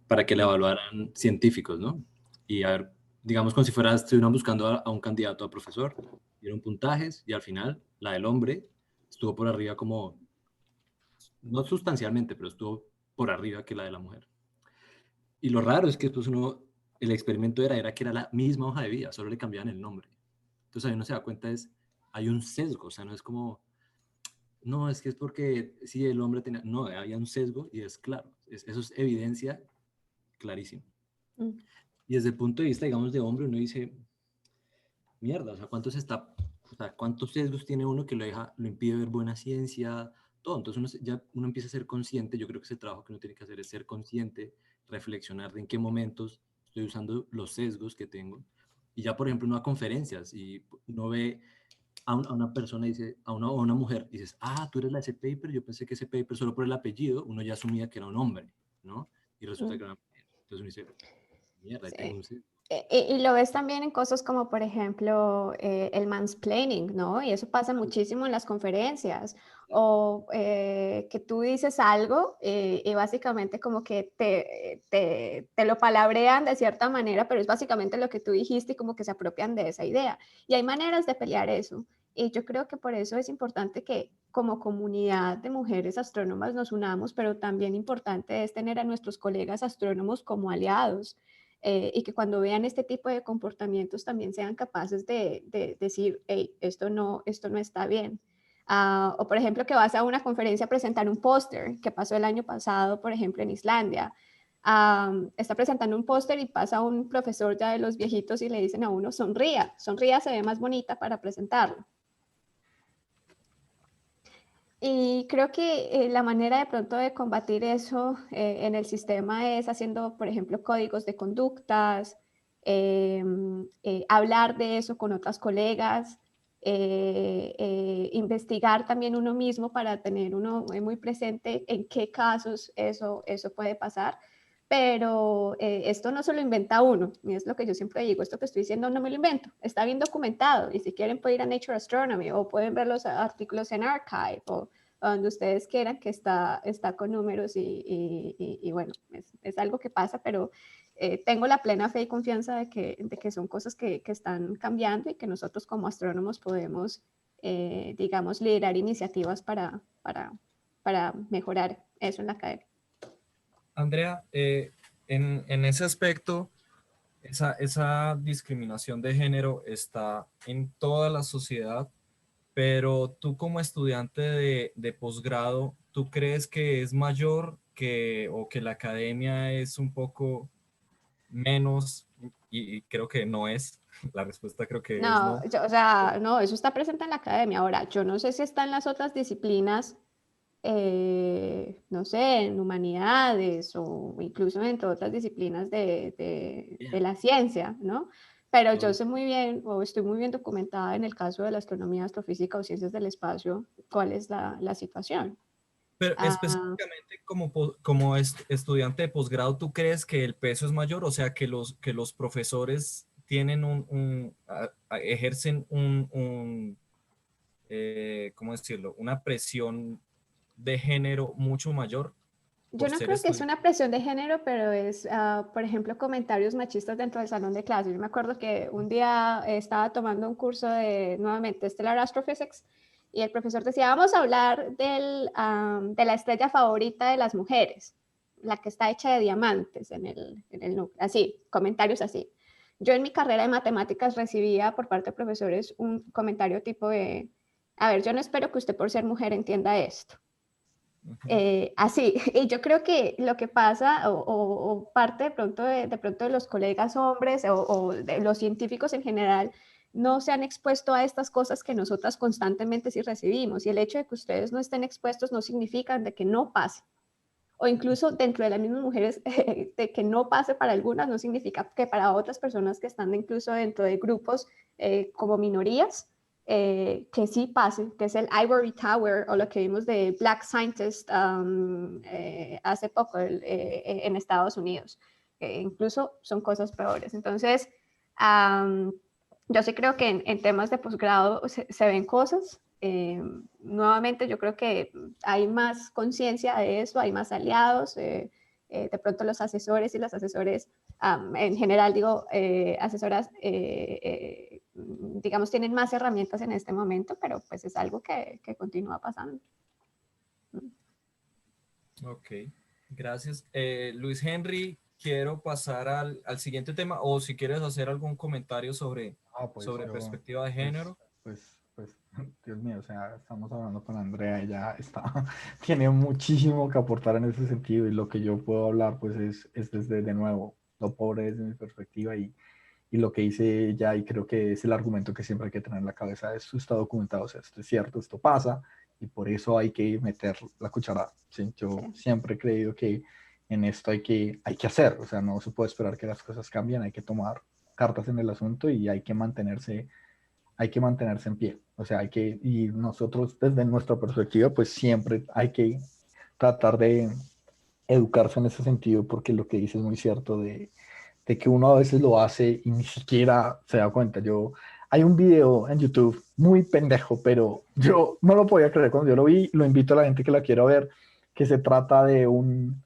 para que la evaluaran científicos, ¿no? Y a ver, digamos como si estuvieran buscando a un candidato a profesor, dieron puntajes y al final la del hombre estuvo por arriba como, no sustancialmente, pero estuvo por arriba que la de la mujer. Y lo raro es que después el experimento era que era la misma hoja de vida, solo le cambiaban el nombre. Entonces ahí uno se da cuenta hay un sesgo, o sea, no es como, no, es que es porque sí, el hombre tenía, no, había un sesgo y es claro, eso es evidencia clarísima. Y desde el punto de vista, digamos, de hombre, uno dice, mierda, o sea, ¿cuántos sesgos tiene uno que lo impide ver buena ciencia, todo? Entonces uno empieza a ser consciente, yo creo que ese trabajo que uno tiene que hacer es ser consciente, reflexionar de en qué momentos estoy usando los sesgos que tengo. Y ya, por ejemplo, uno va a conferencias y uno ve a una persona, dice, a una mujer, dices, ah, tú eres la de ese paper, yo pensé que ese paper solo por el apellido, uno ya asumía que era un hombre, ¿no? Y resulta que era una mujer. Entonces uno dice, mierda, ahí tengo Sí. un sesgo. Y lo ves también en cosas como, por ejemplo, el mansplaining, ¿no? Y eso pasa muchísimo en las conferencias. O que tú dices algo y básicamente como que te lo palabrean de cierta manera, pero es básicamente lo que tú dijiste y como que se apropian de esa idea. Y hay maneras de pelear eso. Y yo creo que por eso es importante que como comunidad de mujeres astrónomas nos unamos, pero también importante es tener a nuestros colegas astrónomos como aliados. Y que cuando vean este tipo de comportamientos también sean capaces de decir, hey, esto no está bien. O por ejemplo, que vas a una conferencia a presentar un póster, que pasó el año pasado, por ejemplo, en Islandia. Está presentando un póster y pasa un profesor ya de los viejitos y le dicen a uno, sonría, sonría, se ve más bonita para presentarlo. Y creo que la manera de pronto de combatir eso en el sistema es haciendo, por ejemplo, códigos de conductas, hablar de eso con otras colegas, investigar también uno mismo para tener uno muy presente en qué casos eso puede pasar. Pero esto no se lo inventa uno, y es lo que yo siempre digo, esto que estoy diciendo no me lo invento, está bien documentado, y si quieren pueden ir a Nature Astronomy o pueden ver los artículos en Archive o donde ustedes quieran, que está con números y bueno, es algo que pasa, pero tengo la plena fe y confianza de que son cosas que están cambiando y que nosotros como astrónomos podemos, digamos, liderar iniciativas para mejorar eso en la academia. Andrea, en ese aspecto, esa discriminación de género está en toda la sociedad, pero tú como estudiante de posgrado, ¿tú crees que es mayor o que la academia es un poco menos? Y creo que no es. La respuesta creo que es No, no. o sea, no, eso está presente en la academia. Ahora, yo no sé si está en las otras disciplinas, no sé, en humanidades o incluso entre otras disciplinas de la ciencia, ¿no? Pero yo sé muy bien, o estoy muy bien documentada en el caso de la astronomía, astrofísica o ciencias del espacio, cuál es la situación. Pero Ah, específicamente como estudiante de posgrado, ¿tú crees que el peso es mayor? O sea, que los profesores tienen ejercen ¿cómo decirlo? Una presión de género mucho mayor Yo por no ser creo que es estudiante. una presión de género, pero es, por ejemplo, comentarios machistas dentro del salón de clase. Yo me acuerdo que un día estaba tomando un curso de, nuevamente, Stellar Astrophysics, y el profesor decía, vamos a hablar de la estrella favorita de las mujeres, la que está hecha de diamantes en el núcleo, así, comentarios así. Yo en mi carrera de matemáticas recibía por parte de profesores un comentario tipo de, a ver, yo no espero que usted por ser mujer entienda esto. Así, y yo creo que lo que pasa, o parte de pronto de los colegas hombres o de los científicos en general, no se han expuesto a estas cosas que nosotras constantemente sí recibimos. Y el hecho de que ustedes no estén expuestos no significa de que no pase. O incluso dentro de las mismas mujeres, de que no pase para algunas, no significa que para otras personas que están incluso dentro de grupos como minorías, que sí pase, que es el Ivory Tower o lo que vimos de Black Scientist hace poco en Estados Unidos. Incluso son cosas peores. Entonces, yo sí creo que en temas de posgrado se ven cosas. Nuevamente, yo creo que hay más conciencia de eso, hay más aliados. De pronto los asesores y las asesores, en general digo, asesoras, digamos, tienen más herramientas en este momento, pero pues es algo que continúa pasando. Ok, gracias. Luis Henry, quiero pasar al siguiente tema, o si quieres hacer algún comentario sobre Pues yo, perspectiva de género. pues, Dios mío, o sea, estamos hablando con Andrea, ella está, tiene muchísimo que aportar en ese sentido y lo que yo puedo hablar, pues, es desde, de nuevo, lo pobre desde mi perspectiva y lo que hice ella, y creo que es el argumento que siempre hay que tener en la cabeza, esto está documentado, o sea, esto es cierto, esto pasa, y por eso hay que meter la cucharada, ¿sí? Yo Sí. siempre he creído que en esto hay que hacer, o sea, no se puede esperar que las cosas cambien, hay que tomar cartas en el asunto y hay que mantenerse en pie, o sea, y nosotros desde nuestra perspectiva, pues siempre hay que tratar de educarse en ese sentido, porque lo que dices es muy cierto de que uno a veces lo hace y ni siquiera se da cuenta. Hay un video en YouTube muy pendejo, pero yo no lo podía creer cuando yo lo vi, lo invito a la gente que la quiera ver, que se trata de un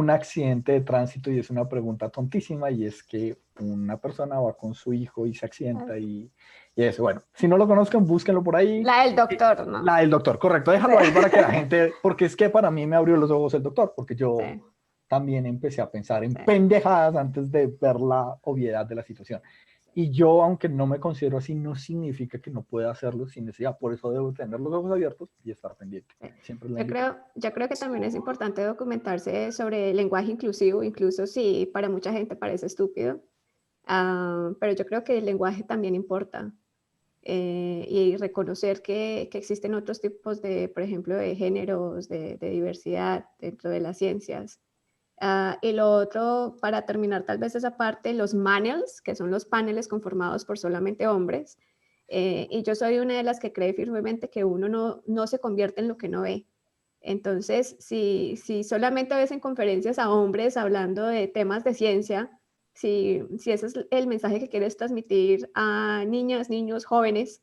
accidente de tránsito y es una pregunta tontísima y es que una persona va con su hijo y se accidenta y eso, bueno, si no lo conozcan, búsquenlo por ahí. La del doctor, ¿no? La del doctor, correcto, déjalo ahí para que la gente, porque es que para mí me abrió los ojos el doctor, porque yo Sí. también empecé a pensar en Sí. pendejadas antes de ver la obviedad de la situación. Y yo, aunque no me considero así, no significa que no pueda hacerlo sin necesidad. Por eso debo tener los ojos abiertos y estar pendiente. Siempre Yo creo que también es importante documentarse sobre el lenguaje inclusivo, incluso si para mucha gente parece estúpido. Pero yo creo que el lenguaje también importa. Y reconocer que existen otros tipos de, por ejemplo, de géneros, de diversidad dentro de las ciencias. Y lo otro, para terminar tal vez esa parte, los panels, que son los paneles conformados por solamente hombres. Y yo soy una de las que cree firmemente que uno no se convierte en lo que no ve. Entonces, si solamente ves en conferencias a hombres hablando de temas de ciencia, si ese es el mensaje que quieres transmitir a niñas, niños, jóvenes,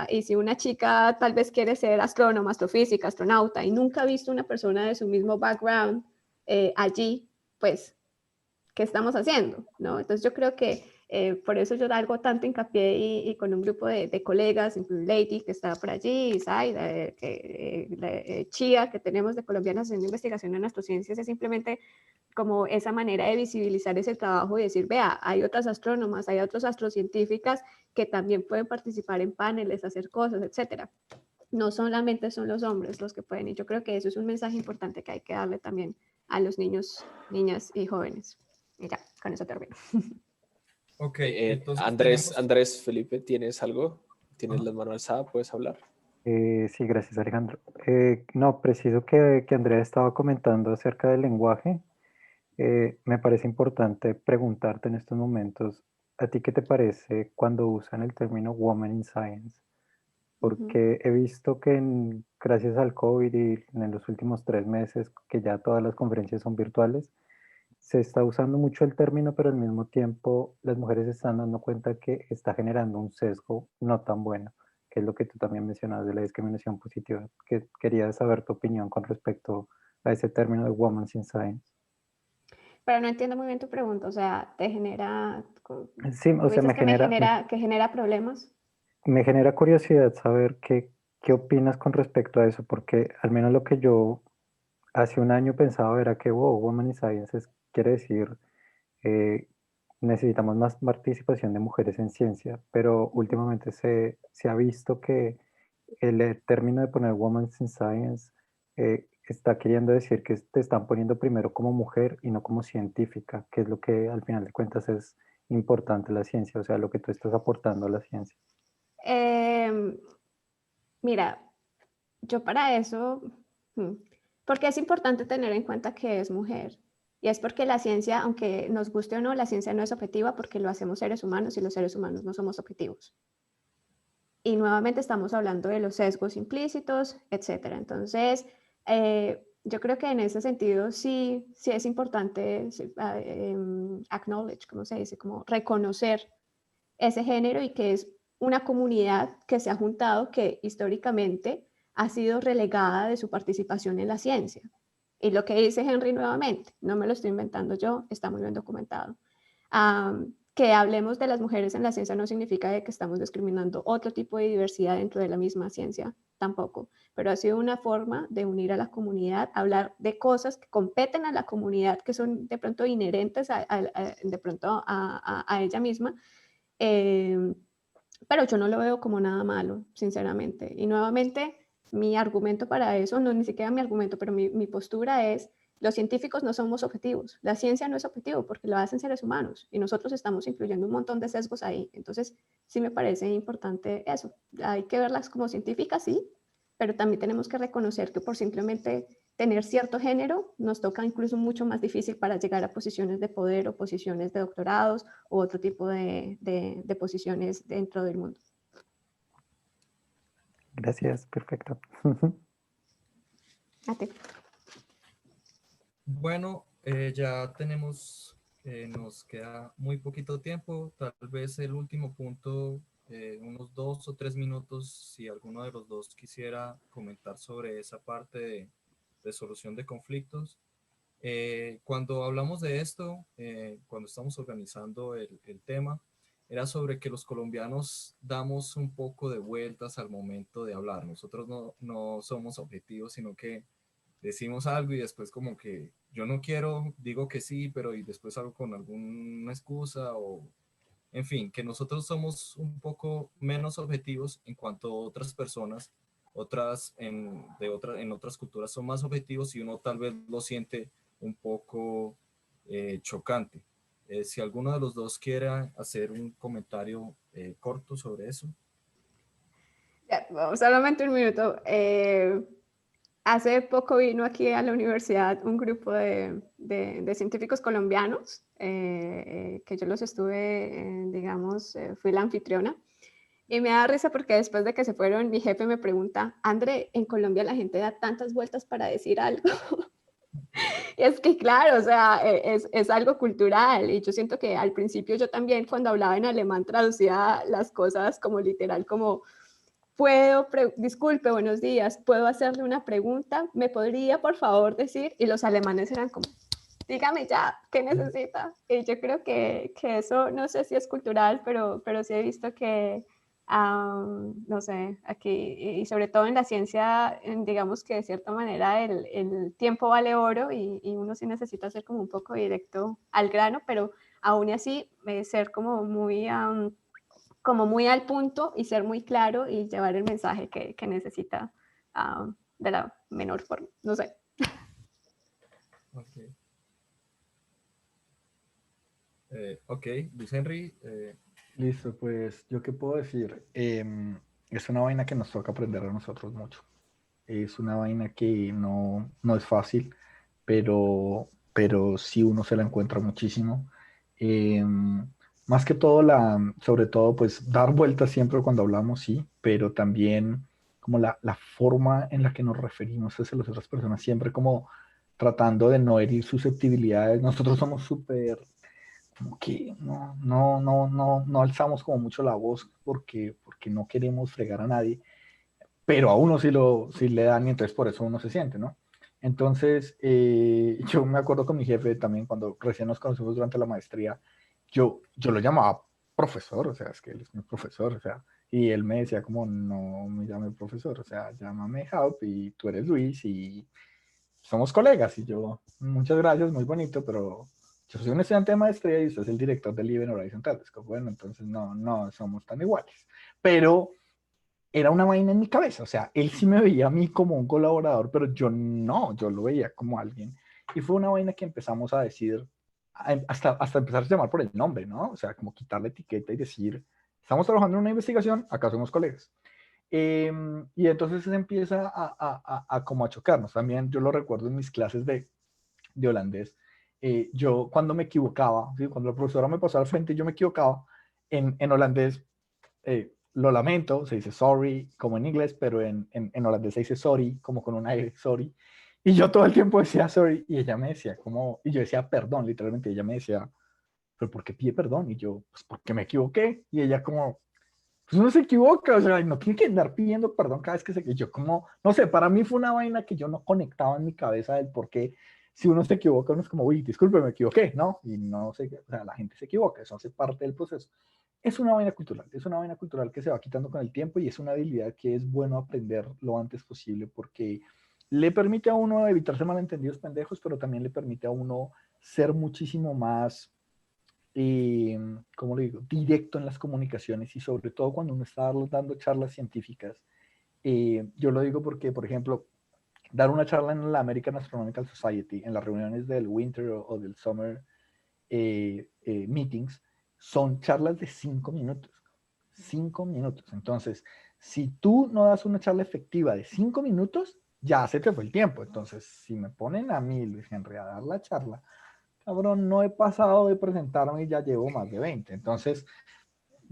y si una chica tal vez quiere ser astrónoma, astrofísica, astronauta, y nunca ha visto una persona de su mismo background allí, pues, ¿qué estamos haciendo? ¿No? Entonces yo creo que por eso yo hago tanto hincapié y con un grupo de colegas, Lady que está por allí, Sai, Chia, que tenemos de colombianas haciendo investigación en astrociencias, es simplemente como esa manera de visibilizar ese trabajo y decir, vea, hay otras astrónomas, hay otras astrocientíficas que también pueden participar en paneles, hacer cosas, etcétera. No solamente son los hombres los que pueden, y yo creo que eso es un mensaje importante que hay que darle también a los niños, niñas y jóvenes. Y ya, con eso termino. Ok, Andrés, Felipe, ¿tienes algo? ¿Tienes las manos alzadas? ¿Puedes hablar? Sí, gracias Alejandro. No, preciso que Andrea estaba comentando acerca del lenguaje. Me parece importante preguntarte en estos momentos, ¿a ti qué te parece cuando usan el término Woman in Science? Porque he visto que gracias al COVID y en los últimos 3 meses, que ya todas las conferencias son virtuales, se está usando mucho el término, pero al mismo tiempo las mujeres están dando cuenta que está generando un sesgo no tan bueno, que es lo que tú también mencionabas de la discriminación positiva. Que quería saber tu opinión con respecto a ese término de Women in Science. Pero no entiendo muy bien tu pregunta, o sea, ¿te genera, Sí, o sea, que genera problemas? me genera curiosidad saber qué opinas con respecto a eso, porque al menos lo que yo hace un año pensaba era que, wow, Women in Science quiere decir necesitamos más participación de mujeres en ciencia, pero últimamente se ha visto que el término de poner Women in Science está queriendo decir que te están poniendo primero como mujer y no como científica, que es lo que al final de cuentas es importante la ciencia, o sea, lo que tú estás aportando a la ciencia. Mira, yo para eso, porque es importante tener en cuenta que es mujer. Y es porque la ciencia, aunque nos guste o no, la ciencia no es objetiva porque lo hacemos seres humanos y los seres humanos no somos objetivos. Y nuevamente estamos hablando de los sesgos implícitos, etc. Entonces, yo creo que en ese sentido sí es importante acknowledge, ¿cómo se dice? Como reconocer ese género y que es una comunidad que se ha juntado que históricamente ha sido relegada de su participación en la ciencia. Y lo que dice Henry nuevamente, no me lo estoy inventando yo, está muy bien documentado. Que hablemos de las mujeres en la ciencia no significa que estamos discriminando otro tipo de diversidad dentro de la misma ciencia, tampoco, pero ha sido una forma de unir a la comunidad, hablar de cosas que competen a la comunidad, que son de pronto inherentes de pronto a ella misma, pero yo no lo veo como nada malo, sinceramente. Y nuevamente, mi argumento para eso, no ni siquiera mi argumento, pero mi postura es, los científicos no somos objetivos. La ciencia no es objetivo porque lo hacen seres humanos y nosotros estamos incluyendo un montón de sesgos ahí. Entonces, sí me parece importante eso. Hay que verlas como científicas, sí, pero también tenemos que reconocer que por simplemente tener cierto género nos toca incluso mucho más difícil para llegar a posiciones de poder o posiciones de doctorados u otro tipo de posiciones dentro del mundo. Gracias, perfecto. A ti. Bueno, ya tenemos, nos queda muy poquito tiempo, tal vez el último punto, unos 2 o 3 minutos, si alguno de los dos quisiera comentar sobre esa parte de solución de conflictos. Cuando hablamos de esto, cuando estamos organizando el tema, era sobre que los colombianos damos un poco de vueltas al momento de hablar. Nosotros no somos objetivos, sino que decimos algo y después como que yo no quiero, digo que sí, pero y después algo con alguna excusa o, en fin, que nosotros somos un poco menos objetivos en cuanto a otras personas, en otras culturas son más objetivos y uno tal vez lo siente un poco chocante. Si alguno de los dos quiera hacer un comentario corto sobre eso. Ya, solamente un minuto. Hace poco vino aquí a la universidad un grupo de científicos colombianos, que yo los estuve, digamos, fui la anfitriona. Y me da risa porque después de que se fueron, mi jefe me pregunta, André, ¿en Colombia la gente da tantas vueltas para decir algo? Y es que claro, o sea, es algo cultural. Y yo siento que al principio yo también cuando hablaba en alemán traducía las cosas como literal, como disculpe, buenos días, ¿puedo hacerle una pregunta? ¿Me podría, por favor, decir? Y los alemanes eran como, dígame ya, ¿qué necesita? Y yo creo que eso, no sé si es cultural, pero sí he visto que, no sé, aquí, y sobre todo en la ciencia, digamos que de cierta manera el tiempo vale oro y uno sí necesita ser como un poco directo al grano, pero aún así ser como muy al punto y ser muy claro y llevar el mensaje que necesita de la menor forma, no sé. Ok. Ok, Luis Henry. Listo, pues yo qué puedo decir. Es una vaina que nos toca aprender a nosotros mucho. Es una vaina que no es fácil, pero sí uno se la encuentra muchísimo. Más que todo, sobre todo, pues dar vueltas siempre cuando hablamos, sí, pero también como la forma en la que nos referimos hacia las otras personas, siempre como tratando de no herir susceptibilidades. Nosotros somos súper como que no alzamos como mucho la voz porque no queremos fregar a nadie, pero a uno sí le dan y entonces por eso uno se siente, ¿no? Entonces, yo me acuerdo con mi jefe también cuando recién nos conocimos durante la maestría, yo lo llamaba profesor, o sea, es que él es mi profesor, o sea, y él me decía como, no me llame profesor, o sea, llámame Haupt y tú eres Luis y somos colegas. Y yo, muchas gracias, muy bonito, pero yo soy un estudiante de maestría y usted es el director del Event Horizon Telescope. Bueno, entonces no somos tan iguales. Pero era una vaina en mi cabeza, o sea, él sí me veía a mí como un colaborador, pero yo no, yo lo veía como alguien. Y fue una vaina que empezamos a decir, hasta empezar a llamar por el nombre, ¿no? O sea, como quitar la etiqueta y decir, estamos trabajando en una investigación, acá somos colegas. Y entonces se empieza a como a chocarnos. También yo lo recuerdo en mis clases de holandés. Yo cuando me equivocaba, ¿sí? Cuando la profesora me pasó al frente y yo me equivocaba, en holandés, lo lamento, se dice sorry como en inglés, pero en holandés se dice sorry, como con un aire, sorry. Y yo todo el tiempo decía sorry y ella me decía como, y yo decía perdón, literalmente, ella me decía, pero ¿por qué pide perdón? Y yo, pues porque me equivoqué. Y ella como, pues uno se equivoca, o sea, no tiene que andar pidiendo perdón cada vez que se equivoca. Yo como, no sé, para mí fue una vaina que yo no conectaba en mi cabeza del por qué si uno se equivoca, uno es como, uy, disculpe, me equivoqué, ¿no? Y no sé, o sea, la gente se equivoca, eso hace parte del proceso. Es una vaina cultural que se va quitando con el tiempo y es una habilidad que es bueno aprender lo antes posible porque le permite a uno evitarse malentendidos pendejos, pero también le permite a uno ser muchísimo más ¿cómo le digo?, directo en las comunicaciones y sobre todo cuando uno está dando charlas científicas. Yo lo digo porque, por ejemplo, dar una charla en la American Astronomical Society, en las reuniones del Winter o del Summer Meetings, son charlas de 5 minutos. 5 minutos. Entonces, si tú no das una charla efectiva de 5 minutos, ya se te fue el tiempo. Entonces, si me ponen a mí, Luis Henry, a dar la charla, cabrón, no he pasado de presentarme y ya llevo más de 20. Entonces,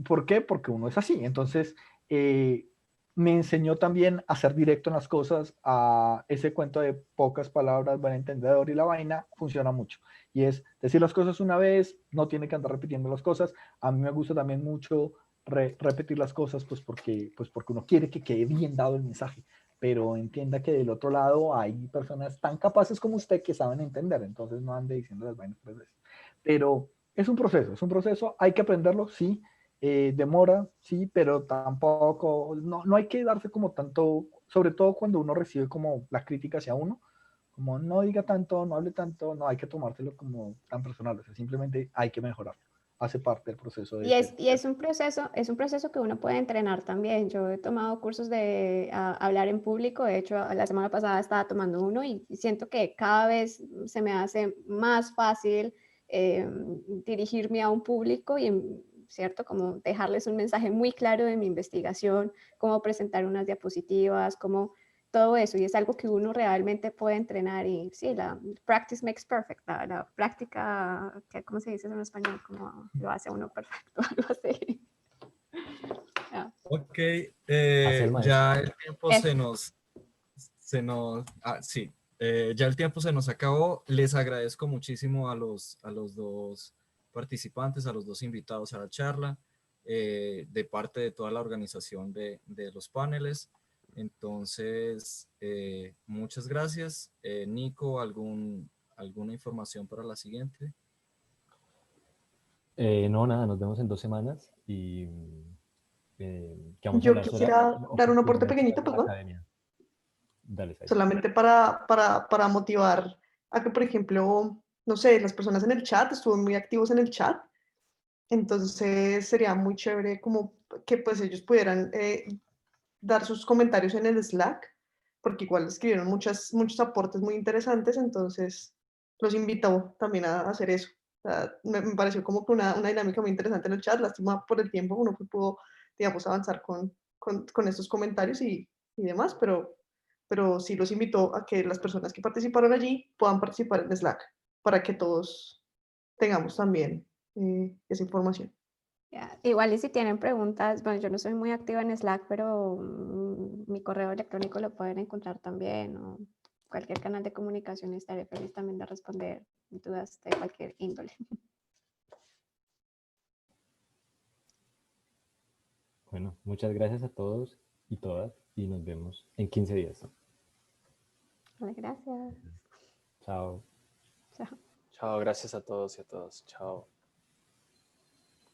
¿por qué? Porque uno es así. Entonces, me enseñó también a ser directo en las cosas, a ese cuento de pocas palabras, buen entendedor y la vaina, funciona mucho. Y es decir las cosas una vez, no tiene que andar repitiendo las cosas. A mí me gusta también mucho repetir las cosas, pues porque uno quiere que quede bien dado el mensaje. Pero entienda que del otro lado hay personas tan capaces como usted que saben entender, entonces no ande diciendo las vainas 3 veces. Pero es un proceso, hay que aprenderlo, sí, demora, sí, pero tampoco, no hay que darse como tanto, sobre todo cuando uno recibe como la crítica hacia uno, como no diga tanto, no hable tanto, no hay que tomárselo como tan personal, o sea, simplemente hay que mejorar, hace parte del proceso de ser. Y es un proceso que uno puede entrenar también. Yo he tomado cursos de hablar en público, de hecho la semana pasada estaba tomando uno y siento que cada vez se me hace más fácil dirigirme a un público y, ¿cierto? Como dejarles un mensaje muy claro de mi investigación, cómo presentar unas diapositivas, cómo todo eso, y es algo que uno realmente puede entrenar y sí, la practice makes perfect, la práctica, ¿cómo se dice eso en español? Como lo hace uno perfecto, algo así. Yeah. Ok, Hace el maestro. ya el tiempo Eso. sí, ya el tiempo se nos acabó. Les agradezco muchísimo a los dos participantes, a los dos invitados a la charla, de parte de toda la organización de los paneles. Entonces, muchas gracias. Nico, ¿alguna información para la siguiente? No, nada, nos vemos en 2 semanas y que vamos a Yo hablar sobre quisiera dar un aporte oportunidades pequeñito, de la perdón, academia. Dale, Sai. solamente para motivar a que, por ejemplo, no sé, las personas en el chat estuvieron muy activos en el chat, entonces sería muy chévere como que pues ellos pudieran dar sus comentarios en el Slack, porque igual escribieron muchos aportes muy interesantes, entonces los invito también a hacer eso. O sea, me pareció como que una dinámica muy interesante en el chat, lástima por el tiempo, uno pudo, digamos, avanzar con estos comentarios y demás, pero sí los invito a que las personas que participaron allí puedan participar en Slack, para que todos tengamos también esa información. Yeah. Igual y si tienen preguntas, bueno, yo no soy muy activa en Slack, pero mi correo electrónico lo pueden encontrar también, o cualquier canal de comunicación, estaré feliz también de responder dudas de cualquier índole. Bueno, muchas gracias a todos y todas y nos vemos en 15 días. Vale, gracias. Chao. Chao. Chao, gracias a todos y a todas. Chao.